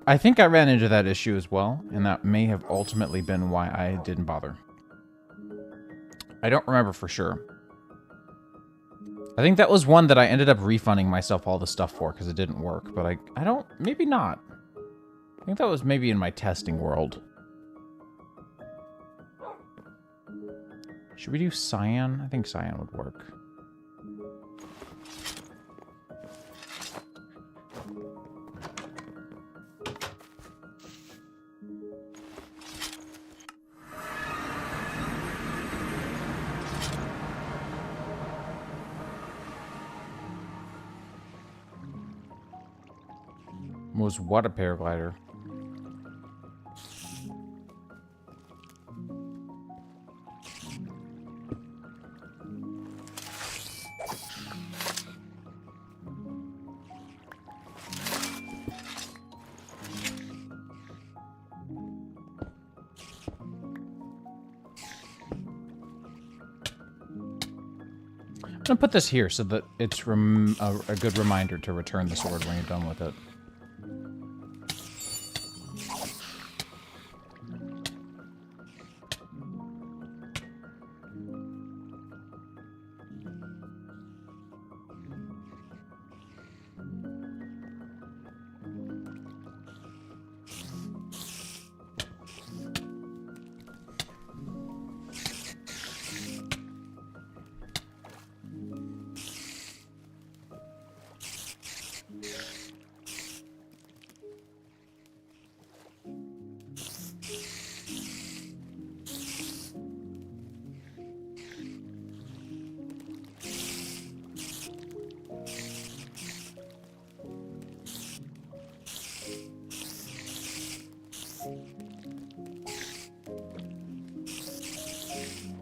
I think I ran into that issue as well, and that may have ultimately been why I didn't bother. I don't remember for sure. I think that was one that I ended up refunding myself all the stuff for because it didn't work, but I don't, maybe not. I think that was maybe in my testing world. Should we do cyan? I think cyan would work. Was what a paraglider? I'm gonna put this here so that it's a good reminder to return the sword when you're done with it.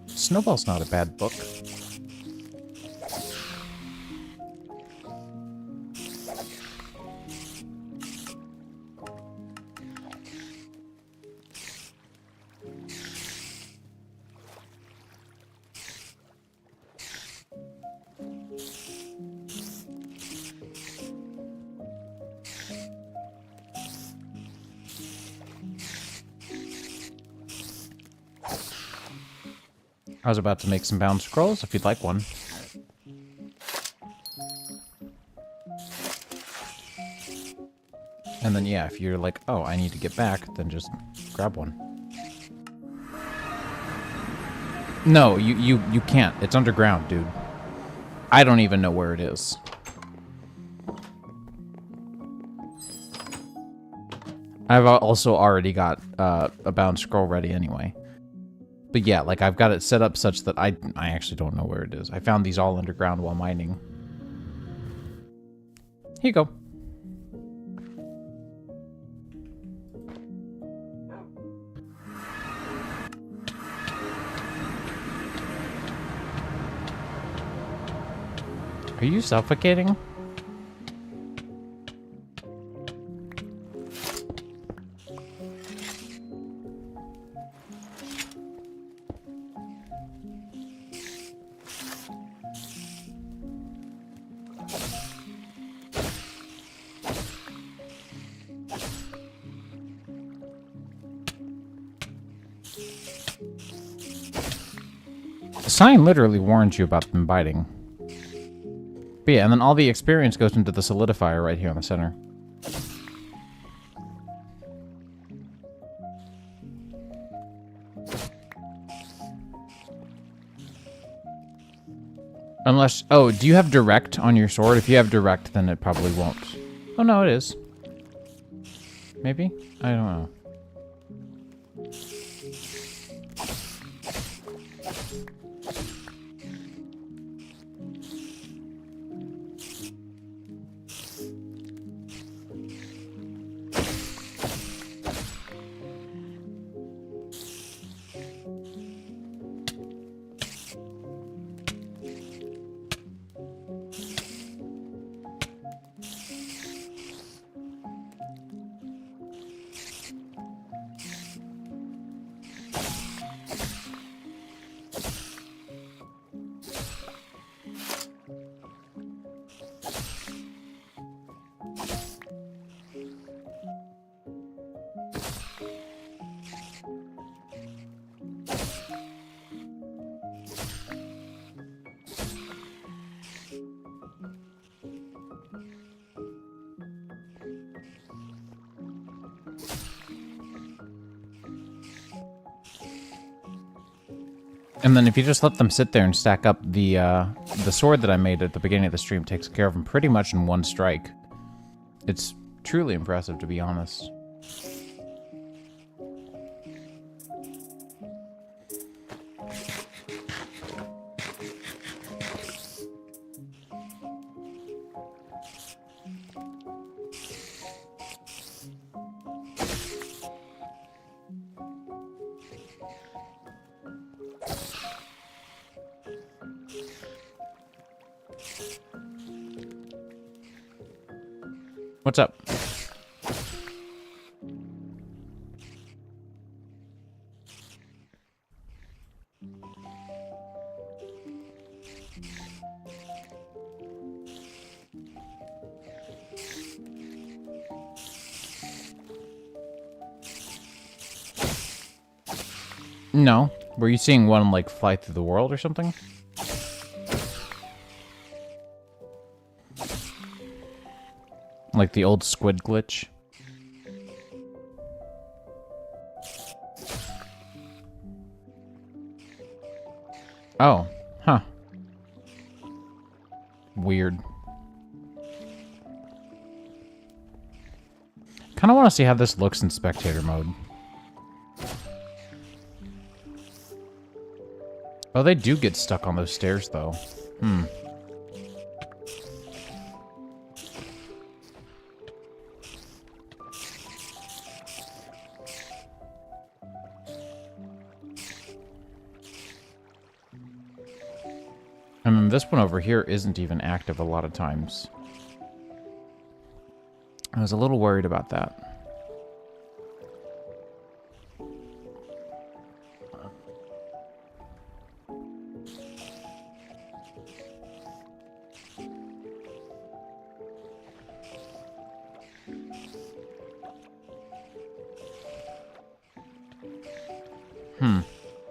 Snowball's not a bad book. I was about to make some bound scrolls if you'd like one. And then, yeah, if you're like, oh, I need to get back, then just grab one. No, you can't. It's underground, dude. I don't even know where it is. I've also already got a bound scroll ready anyway. But yeah, like I've got it set up such that I actually don't know where it is. I found these all underground while mining. Here you go. Are you suffocating? The sign literally warns you about them biting. But yeah, and then all the experience goes into the solidifier right here in the center. Unless... Oh, do you have direct on your sword? If you have direct, then it probably won't. Oh, no, it is. Maybe? I don't know. And then if you just let them sit there and stack up, the sword that I made at the beginning of the stream takes care of them pretty much in one strike. It's truly impressive, to be honest. What's up? No. Were you seeing one, like, fly through the world or something? Like the old squid glitch? Oh. Huh. Weird. Kind of want to see how this looks in spectator mode. Oh, they do get stuck on those stairs, though. Hmm. And then this one over here isn't even active a lot of times. I was a little worried about that.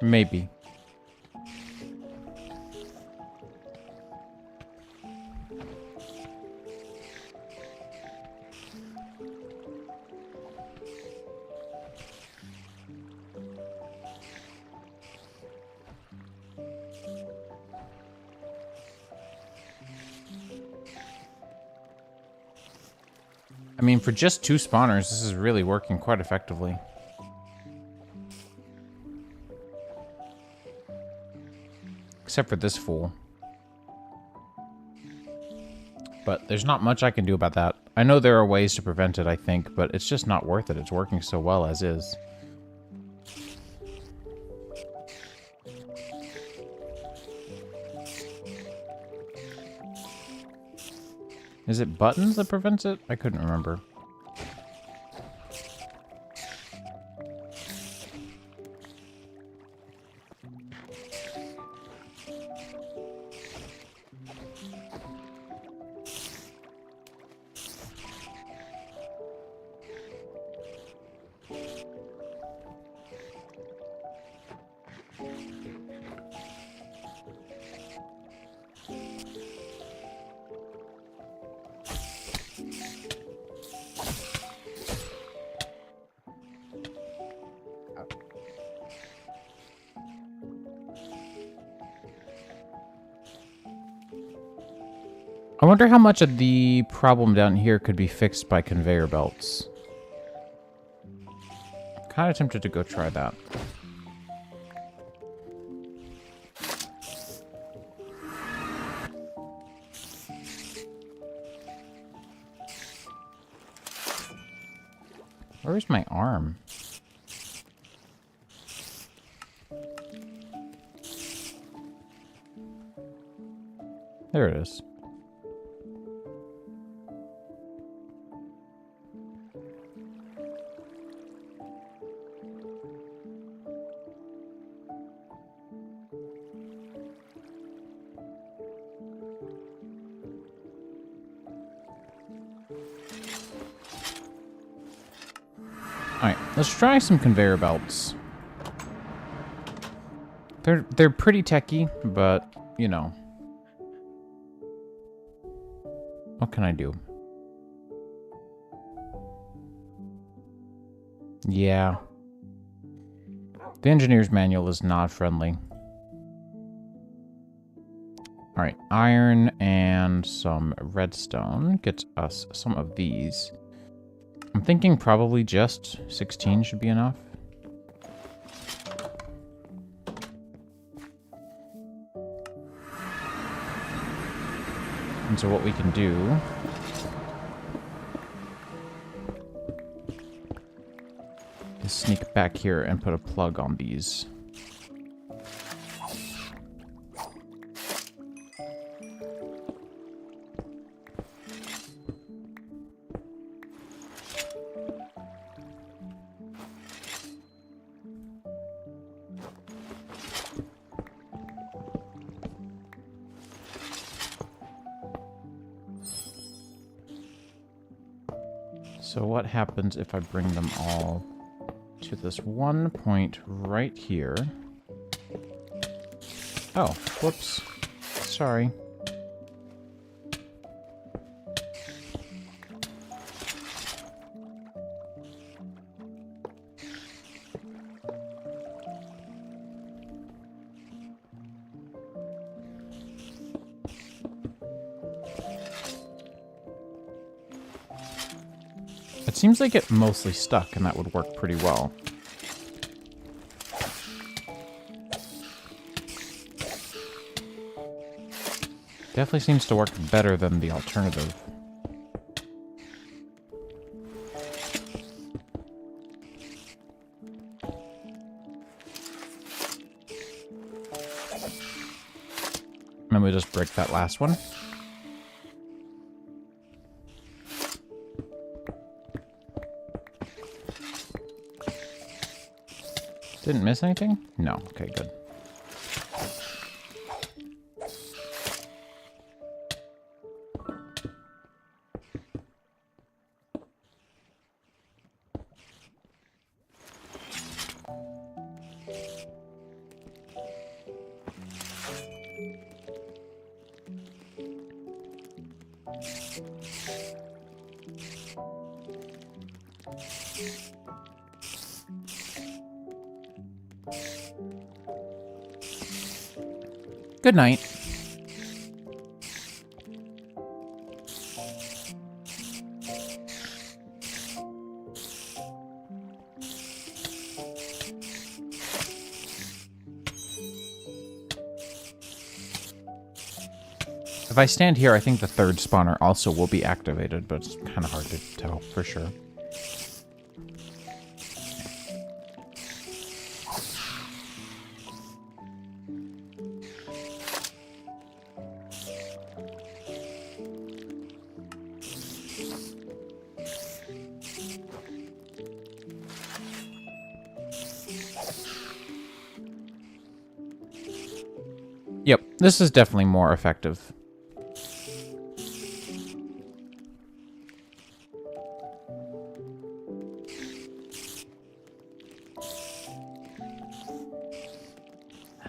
Maybe. I mean, for just 2 spawners, this is really working quite effectively. Except for this fool. But there's not much I can do about that. I know there are ways to prevent it, I think, but it's just not worth it. It's working so well as is. Is it buttons that prevents it? I couldn't remember. I wonder how much of the problem down here could be fixed by conveyor belts. Kind of tempted to go try that. Where's my arm? There it is. Alright, let's try some conveyor belts. They're pretty techy, but, you know. What can I do? Yeah. The engineer's manual is not friendly. All right, iron and some redstone gets us some of these. I'm thinking probably just 16 should be enough. And so what we can do is sneak back here and put a plug on these. So what happens if I bring them all to this one point right here? Oh, whoops. Sorry. It seems like it mostly stuck, and that would work pretty well. Definitely seems to work better than the alternative. And then we just break that last one. Didn't miss anything? No. Okay, good. Good night. If I stand here, I think the third spawner also will be activated, but it's kind of hard to tell for sure. Yep, this is definitely more effective.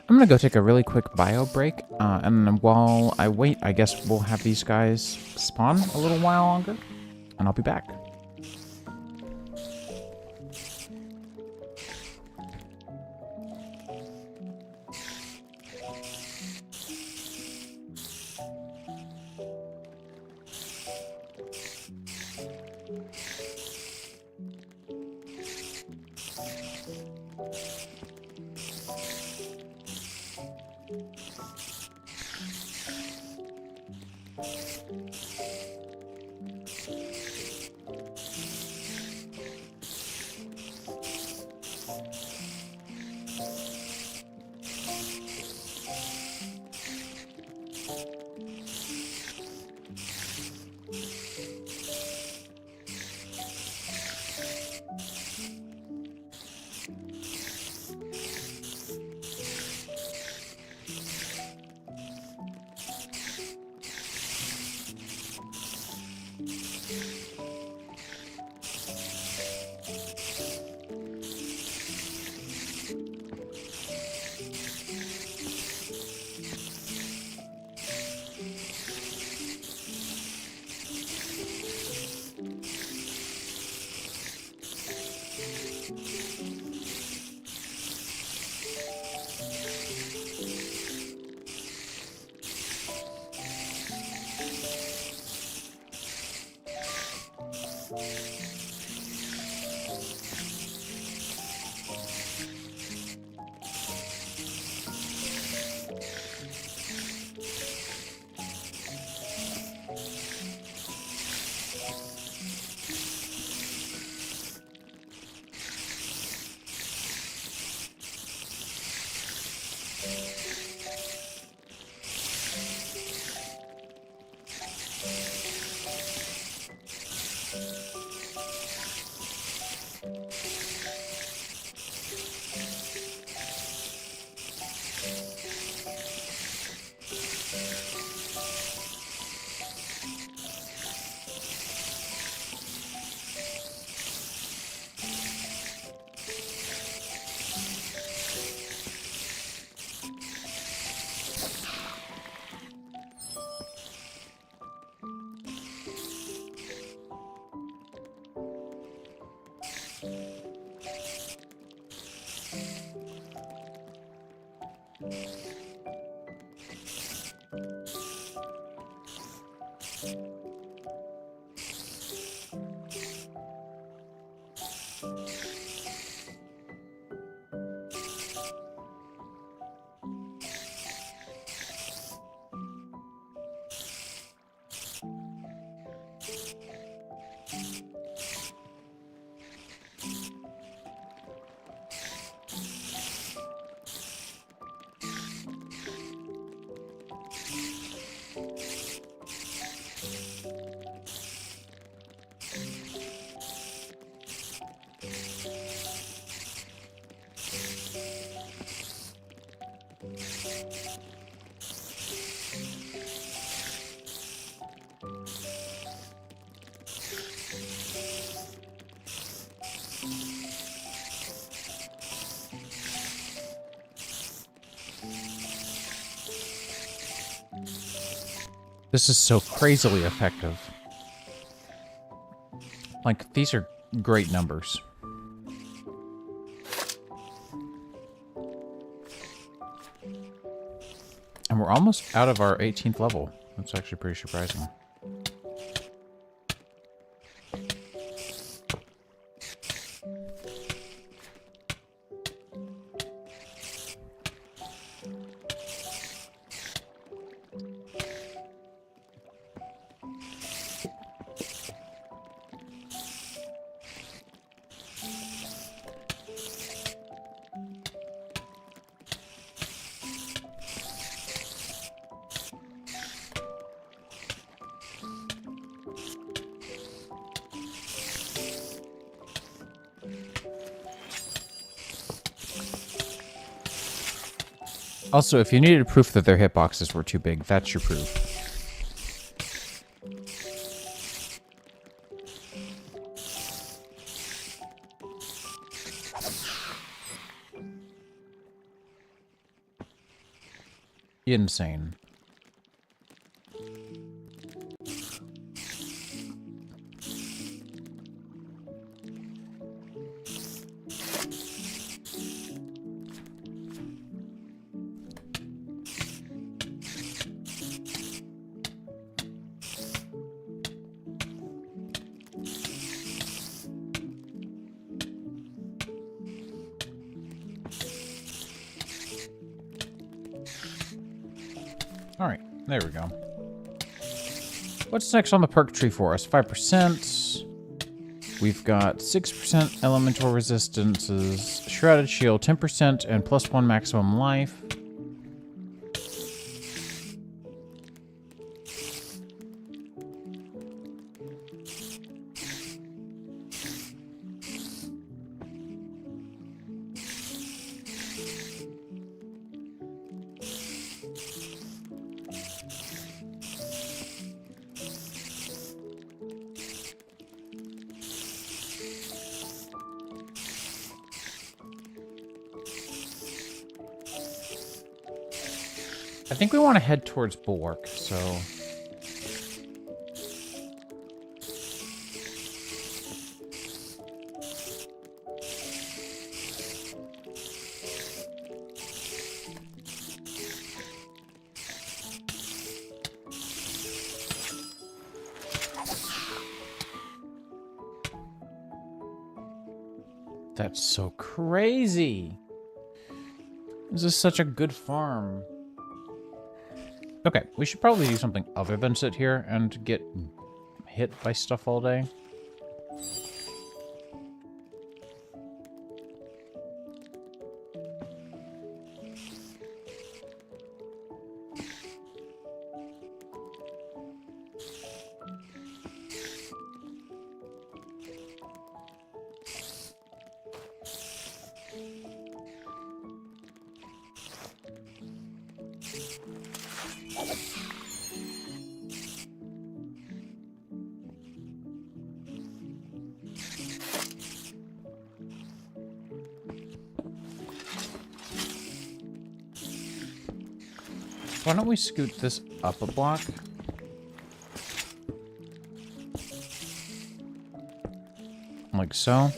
I'm gonna go take a really quick bio break, and while I wait, I guess we'll have these guys spawn a little while longer, and I'll be back. This is so crazily effective. Like, these are great numbers. And we're almost out of our 18th level. That's actually pretty surprising. Also, if you needed proof that their hitboxes were too big, that's your proof. Insane. All right, there we go. What's next on the perk tree for us? 5%. We've got 6% elemental resistances, shrouded shield, 10%, and +1 maximum life. I think we want to head towards Bulwark, so... That's so crazy! This is such a good farm. Okay, we should probably do something other than sit here and get hit by stuff all day. Why don't we scoot this up a block? Like so.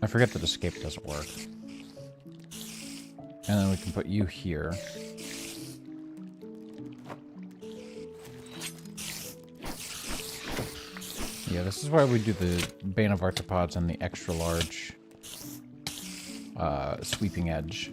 I forget that escape doesn't work. And then we can put you here. Yeah, this is why we do the Bane of Arthropods and the extra large sweeping edge.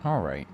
All right.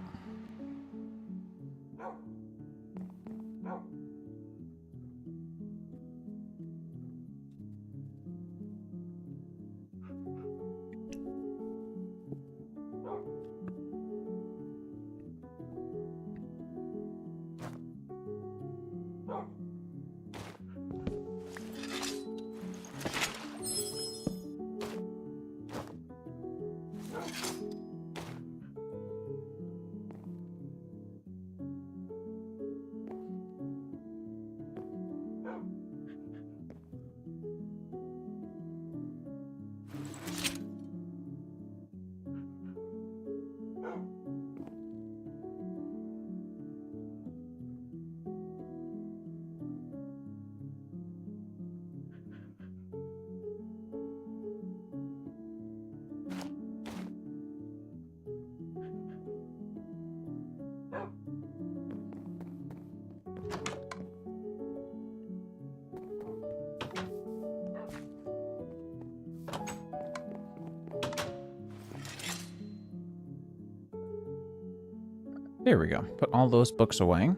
There we go. Put all those books away.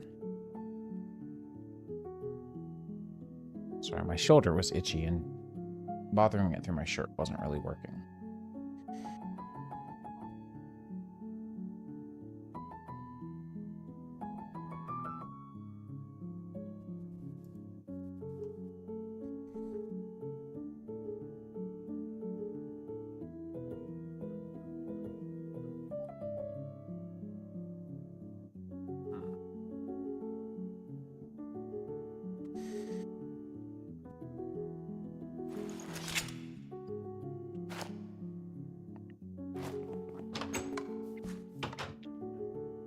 Sorry, my shoulder was itchy and bothering it through my shirt wasn't really working.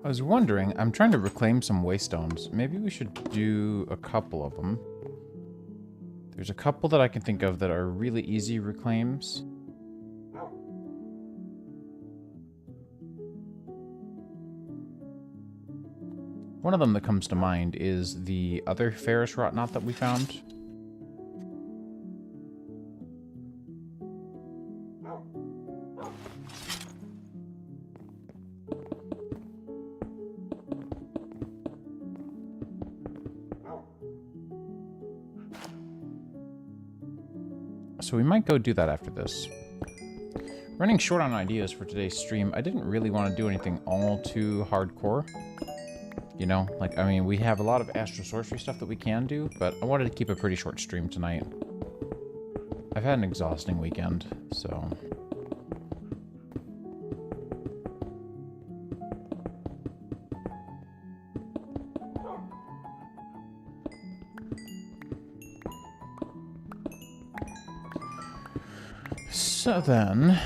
I was wondering, I'm trying to reclaim some waystones. Maybe we should do a couple of them. There's a couple that I can think of that are really easy reclaims. One of them that comes to mind is the other Ferrous Rot Knot that we found. So we might go do that after this. Running short on ideas for today's stream. I didn't really want to do anything all too hardcore. You know, like, I mean, we have a lot of Astral Sorcery stuff that we can do, but I wanted to keep a pretty short stream tonight. I've had an exhausting weekend, so... So then,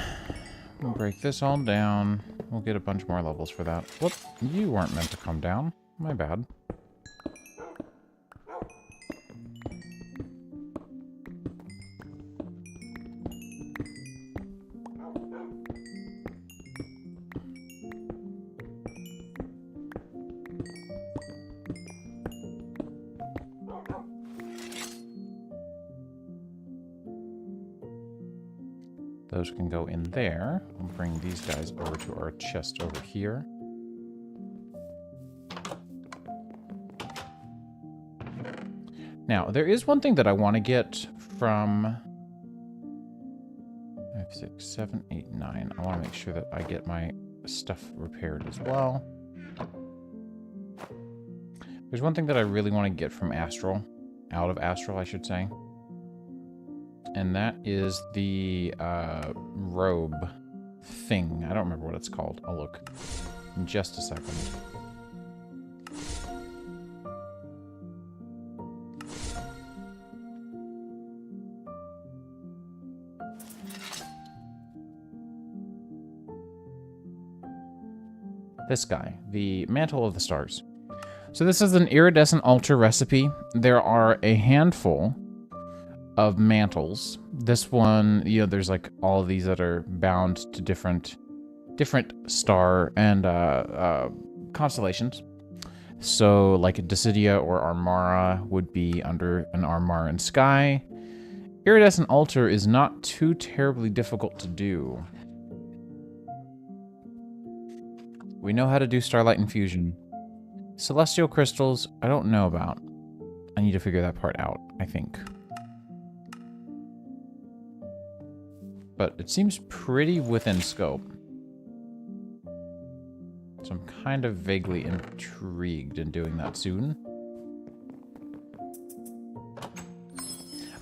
we'll break this all down. We'll get a bunch more levels for that. Whoop, you weren't meant to come down. My bad. Those can go in there. We'll bring these guys over to our chest over here. Now, there is one thing that I want to get from 5, 6, 7, 8, 9. I want to make sure that I get my stuff repaired as well. There's one thing that I really want to get from Astral, out of Astral, I should say. And that is the robe thing. I don't remember what it's called. I'll look in just a second. This guy, the Mantle of the Stars. So this is an iridescent altar recipe. There are a handful of mantles. This one, you know, there's like all of these that are bound to different star and constellations. So like Dissidia or Armara would be under an Armaran sky. Iridescent altar is not too terribly difficult to do. We know how to do starlight infusion. Celestial crystals, I don't know about. I need to figure that part out, I think. But it seems pretty within scope. So I'm kind of vaguely intrigued in doing that soon.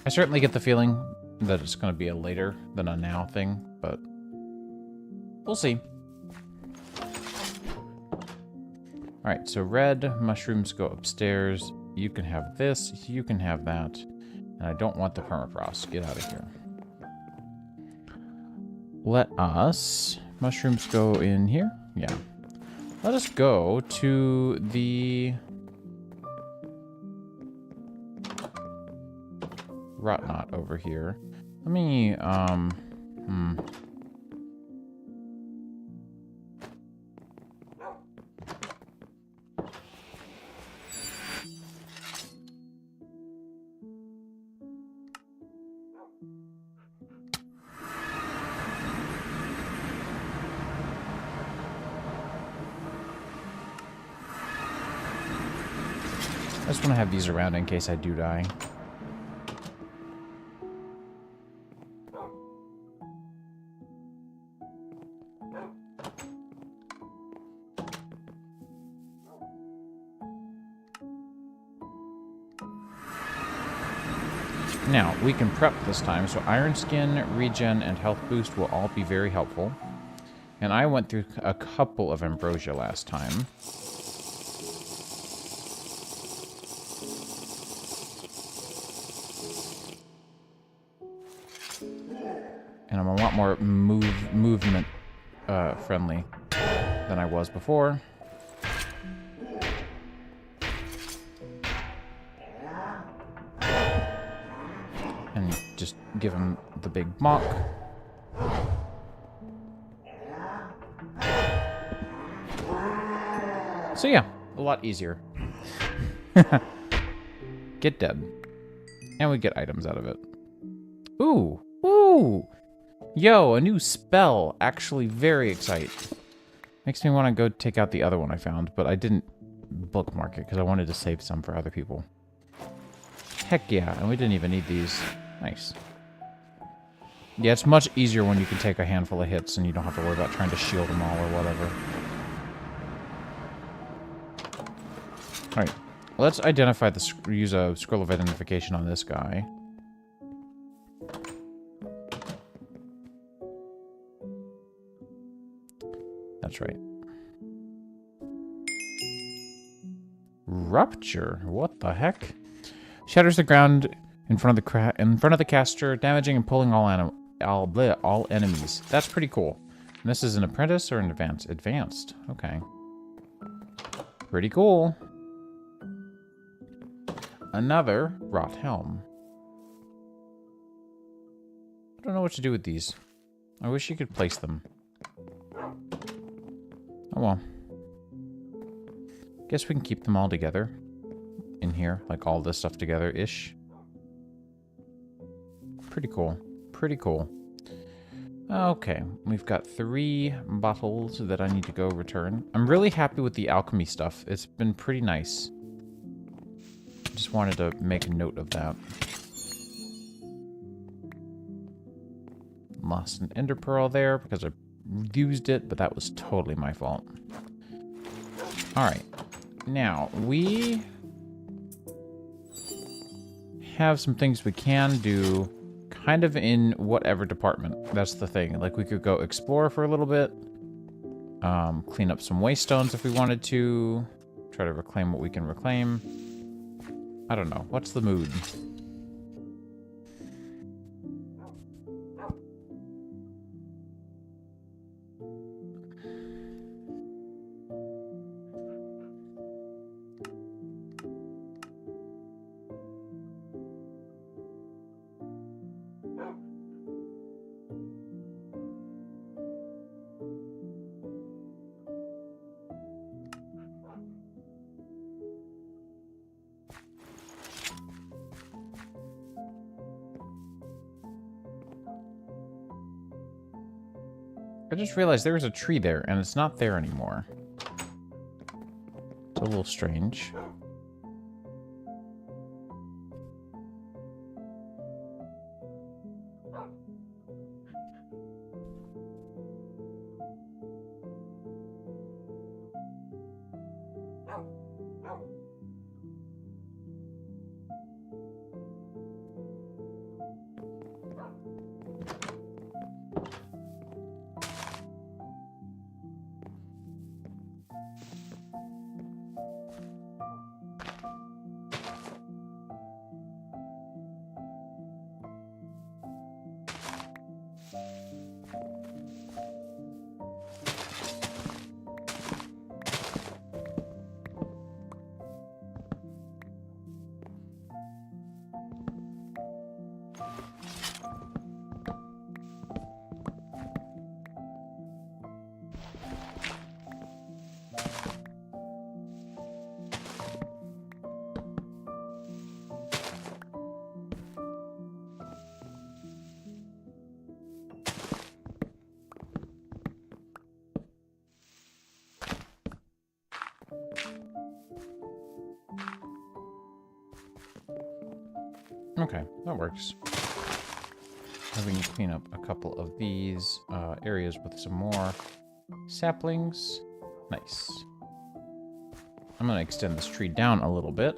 I certainly get the feeling that it's going to be a later than a now thing, but we'll see. Alright, so red mushrooms go upstairs. You can have this, you can have that. And I don't want the permafrost. Get out of here. Let us... Mushrooms go in here? Yeah. Let us go to the... Rot knot over here. Let me, I just want to have these around in case I do die. Now, we can prep this time, so Iron Skin, Regen, and Health Boost will all be very helpful. And I went through a couple of Ambrosia last time. And I'm a lot more movement friendly than I was before. And just give him the big mock. So yeah, a lot easier. Get dead. And we get items out of it. Ooh! Ooh! Yo, a new spell. Actually very exciting. Makes me want to go take out the other one I found, but I didn't bookmark it because I wanted to save some for other people. Heck yeah, and we didn't even need these. Nice. Yeah, it's much easier when you can take a handful of hits and you don't have to worry about trying to shield them all or whatever. Alright, let's identify the... use a scroll of identification on this guy. That's right. Rupture? What the heck? Shatters the ground in front of the caster, damaging and pulling all enemies. That's pretty cool. And this is an apprentice or an advanced? Advanced. Okay. Pretty cool. Another wrought helm. I don't know what to do with these. I wish you could place them. Oh well. Guess we can keep them all together. In here, like all this stuff together-ish. Pretty cool. Pretty cool. Okay, we've got 3 bottles that I need to go return. I'm really happy with the alchemy stuff. It's been pretty nice. Just wanted to make a note of that. Lost an ender pearl there because I used it, but that was totally my fault. Alright. Now, we have some things we can do kind of in whatever department. That's the thing. Like, we could go explore for a little bit. Clean up some waystones if we wanted to. Try to reclaim what we can reclaim. I don't know. What's the mood? I just realized there was a tree there, and it's not there anymore. It's a little strange. Okay, that works. Now we can clean up a couple of these areas with some more saplings. Nice. I'm going to extend this tree down a little bit.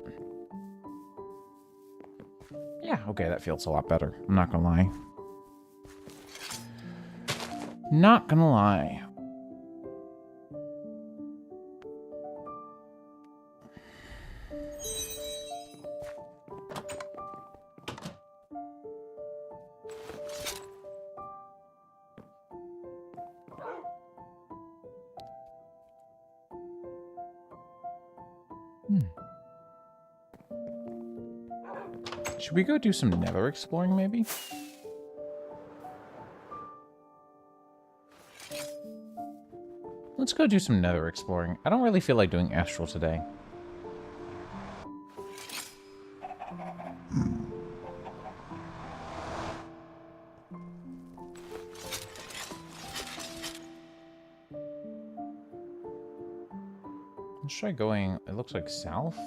Yeah, okay, that feels a lot better. I'm not going to lie. Not going to lie. Should we go do some nether exploring, maybe? Let's go do some nether exploring. I don't really feel like doing Astral today. Let's try going, it looks like south.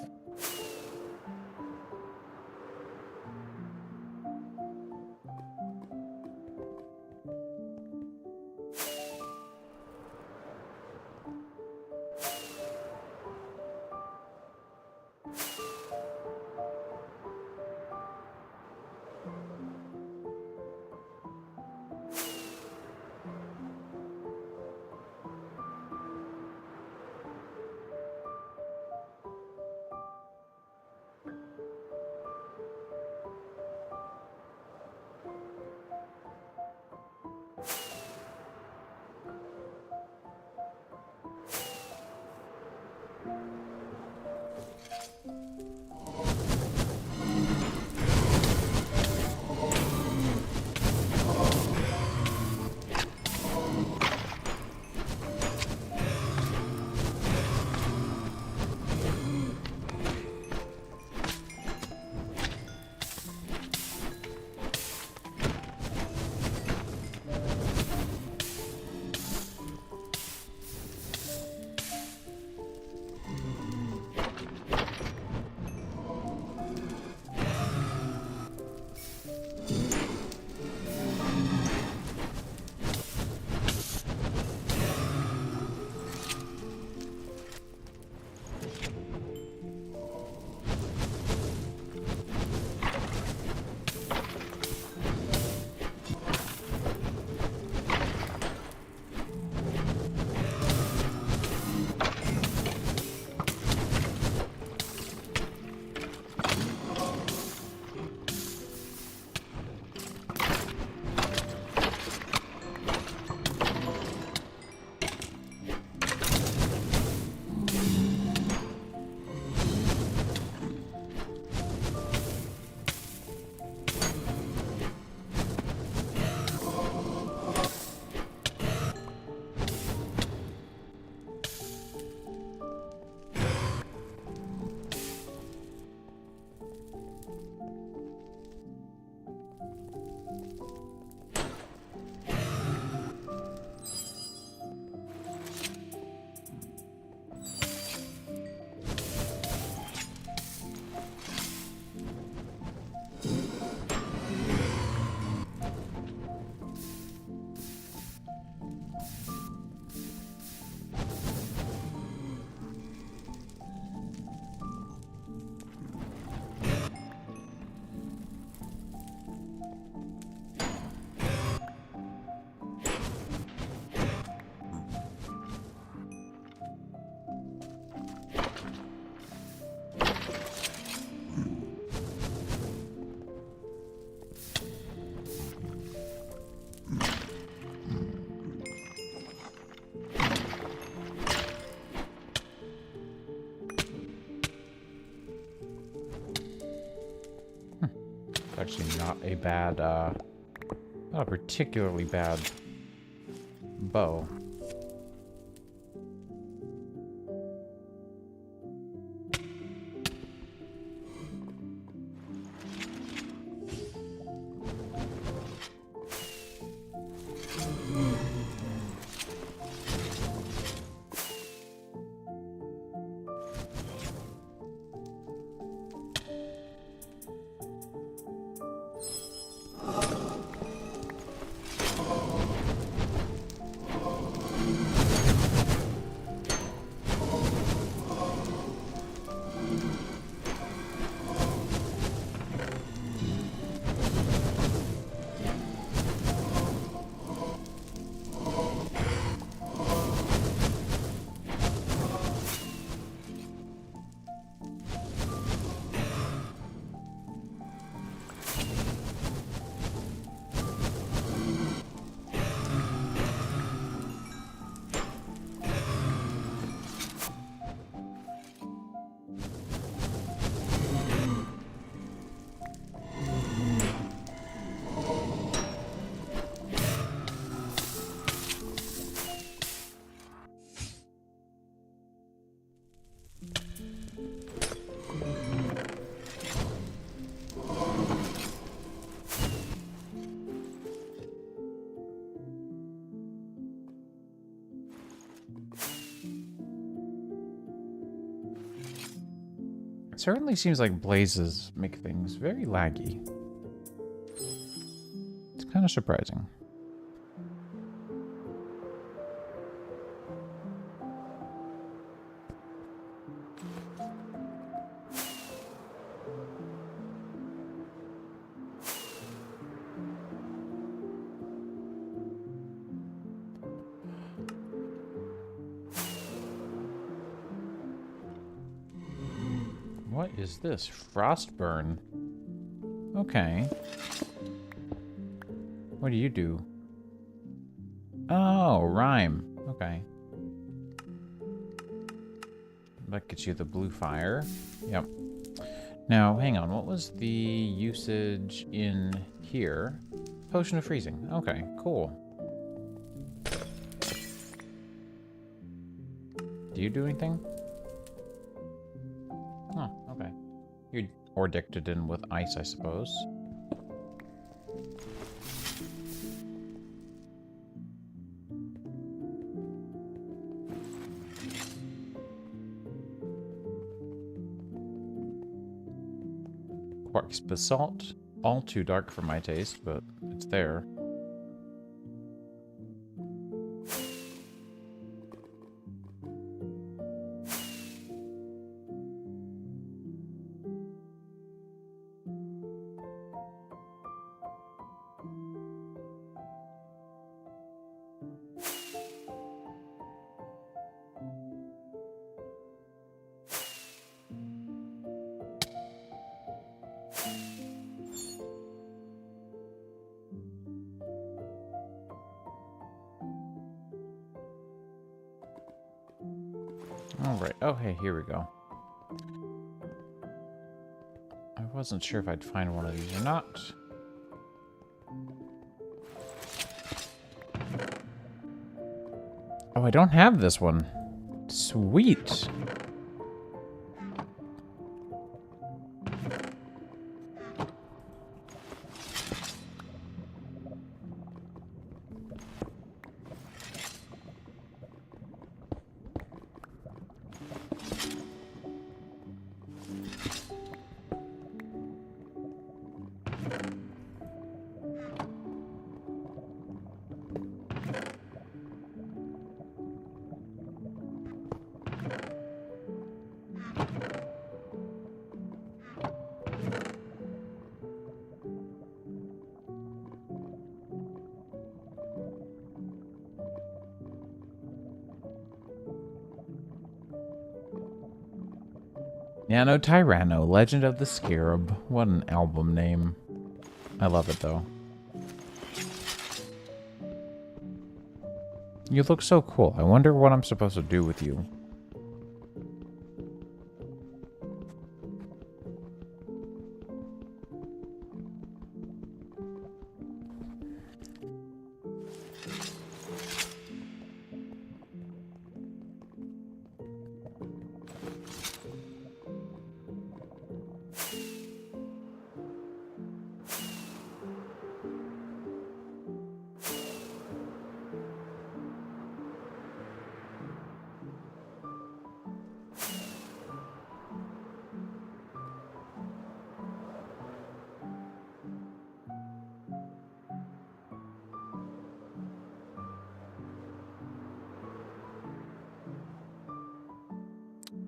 Actually, not a bad, not a particularly bad bow. It certainly seems like blazes make things very laggy. It's kind of surprising. What is this? Frostburn. Okay. What do you do? Oh, rhyme. Okay. That gets you the blue fire. Yep. Now, hang on. What was the usage in here? Potion of freezing. Okay, cool. Do you do anything? Oh, okay. You're addicted in with ice, I suppose. Quartz basalt. All too dark for my taste, but it's there. Alright. Oh, hey, here we go. I wasn't sure if I'd find one of these or not. Oh, I don't have this one. Sweet. Nano Tyranno, Legend of the Scarab. What an album name. I love it, though. You look so cool. I wonder what I'm supposed to do with you.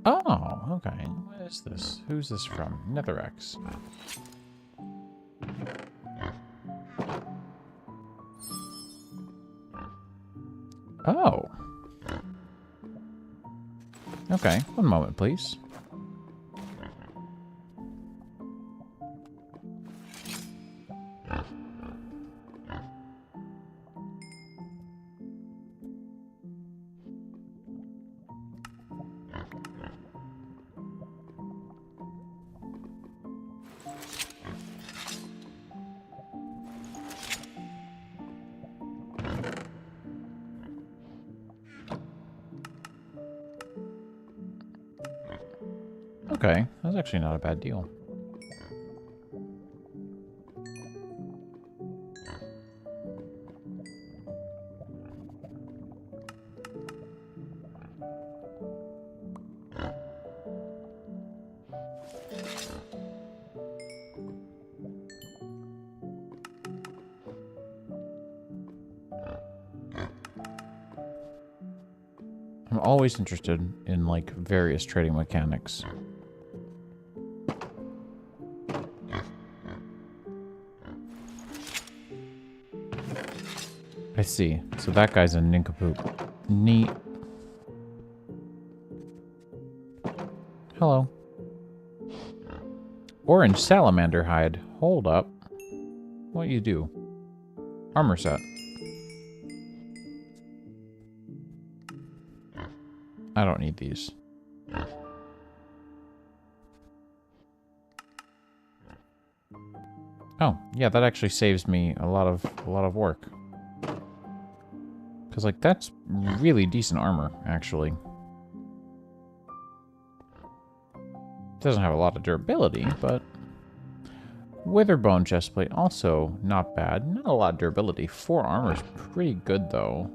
Oh, okay. What is this? Who's this from? Netherex. Oh. Okay, one moment, please. Okay, that's actually not a bad deal. I'm always interested in, like, various trading mechanics. I see. So that guy's a nincompoop. Neat. Hello. Orange salamander hide. Hold up. What you do? Armor set. I don't need these. Oh, yeah, that actually saves me a lot of work. Cause like that's really decent armor, actually. Doesn't have a lot of durability, but Witherbone chestplate also not bad. Not a lot of durability. 4 armor's pretty good though.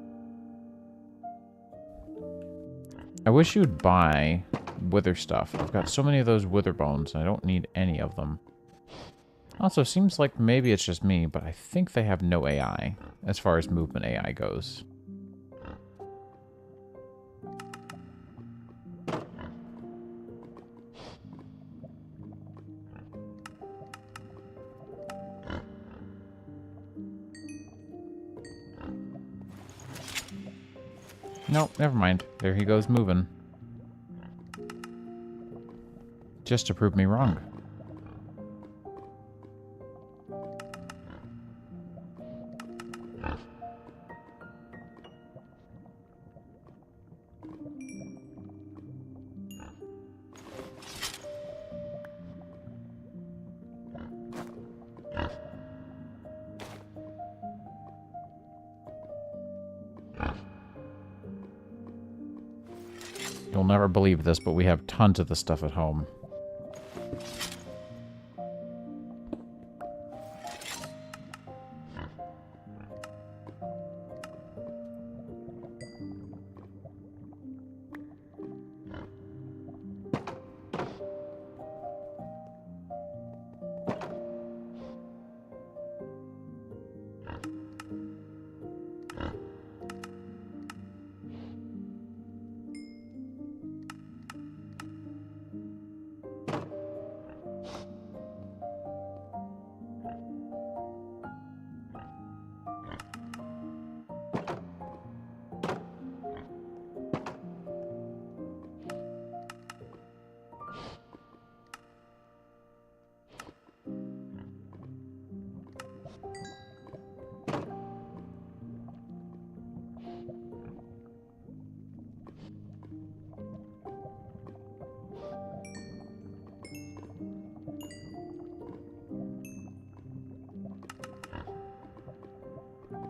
I wish you'd buy wither stuff. I've got so many of those wither bones, and I don't need any of them. Also, seems like maybe it's just me, but I think they have no AI as far as movement AI goes. Nope, never mind. There he goes moving. Just to prove me wrong. You'll never believe this, but we have tons of the stuff at home.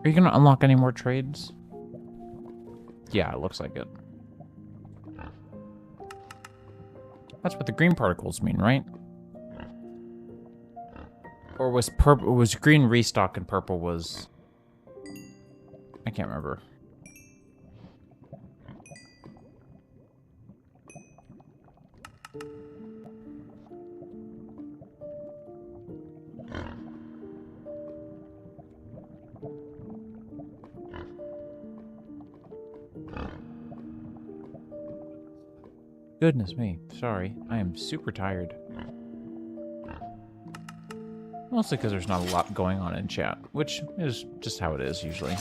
Are you going to unlock any more trades? Yeah, it looks like it. That's what the green particles mean, right? Or was purple? Was green restock and purple was? I can't remember. Goodness me. Sorry. I am super tired. Mostly because there's not a lot going on in chat, which is just how it is usually.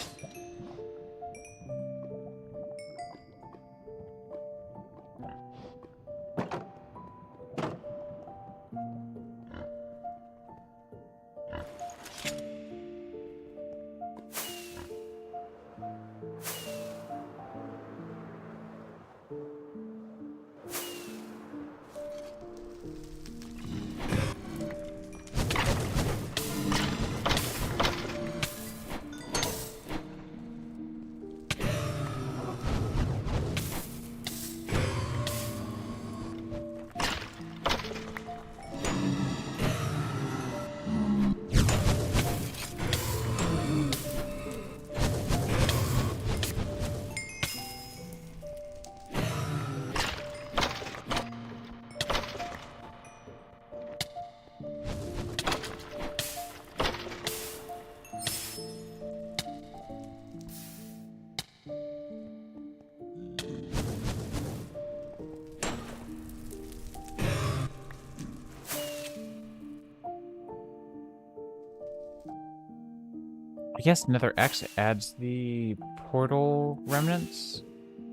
I guess Nether X adds the portal remnants?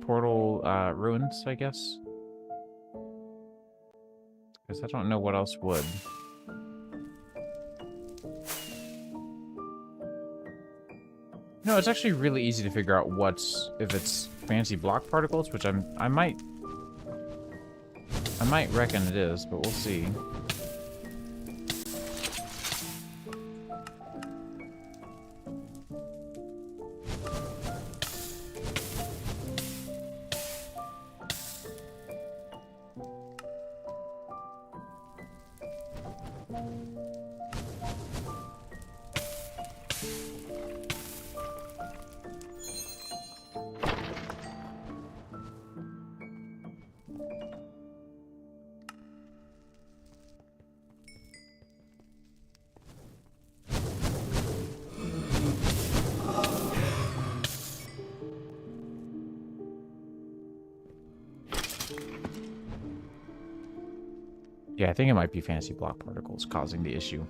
Portal ruins, I guess? Because I don't know what else would. No, it's actually really easy to figure out if it's fancy block particles, which I might reckon it is, but we'll see. Yeah, I think it might be fancy block particles causing the issue.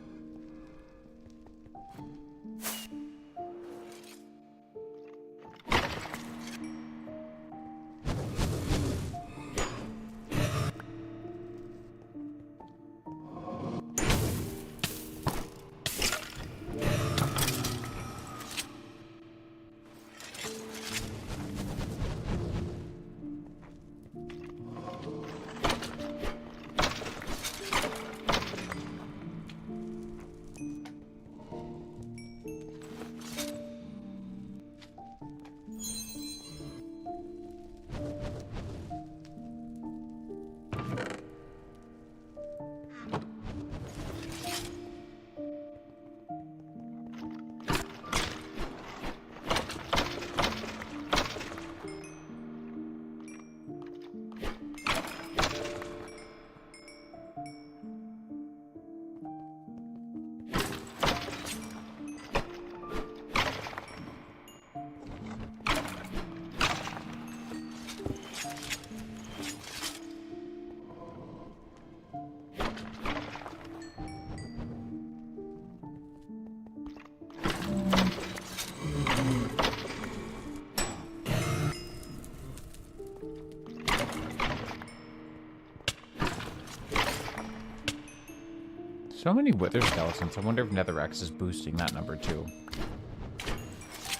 So many wither skeletons. I wonder if Netherrex is boosting that number too.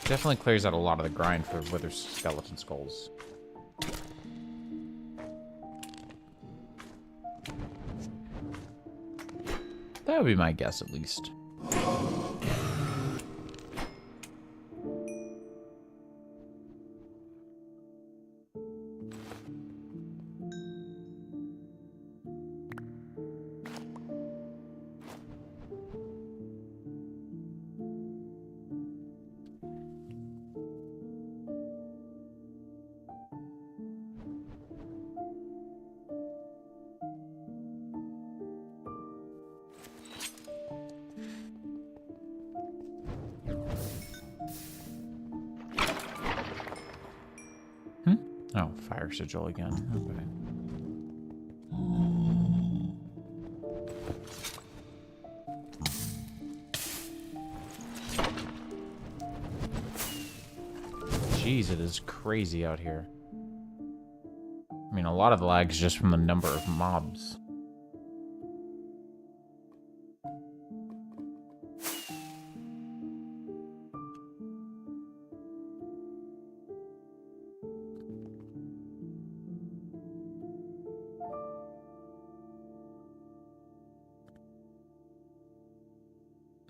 Definitely clears out a lot of the grind for wither skeleton skulls. That would be my guess, at least. Oh, fire sigil again. Okay. Jeez, it is crazy out here. I mean, a lot of the lag is just from the number of mobs.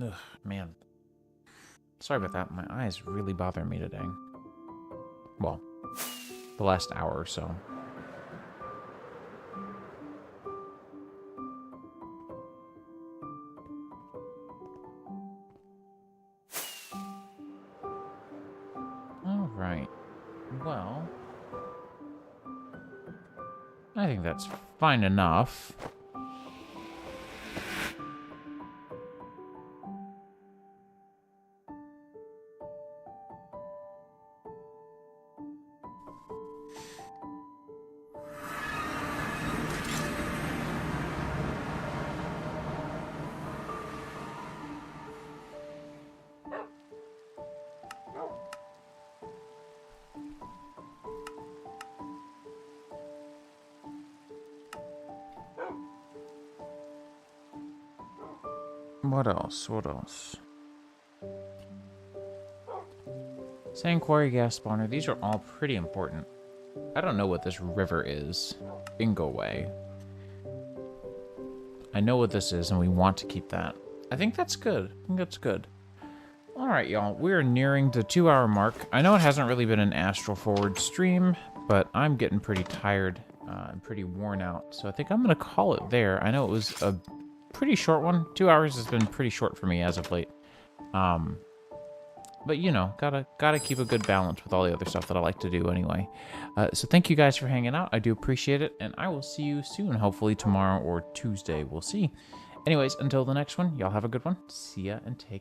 Ugh, man. Sorry about that. My eyes really bother me today. Well, the last hour or so. Alright. Well, I think that's fine enough. What else? What else? Sand quarry, gas spawner. These are all pretty important. I don't know what this river is. Bingo way. I know what this is, and we want to keep that. I think that's good. I think that's good. Alright, y'all. We're nearing the 2-hour mark. I know it hasn't really been an Astral Forward stream, but I'm getting pretty tired and pretty worn out. So I think I'm going to call it there. I know it was a pretty short one. 2 hours has been pretty short for me as of late. But you know, gotta keep a good balance with all the other stuff that I like to do anyway. So thank you guys for hanging out. I do appreciate it, and I will see you soon. Hopefully tomorrow or Tuesday. We'll see. Anyways, until the next one, y'all have a good one. See ya and take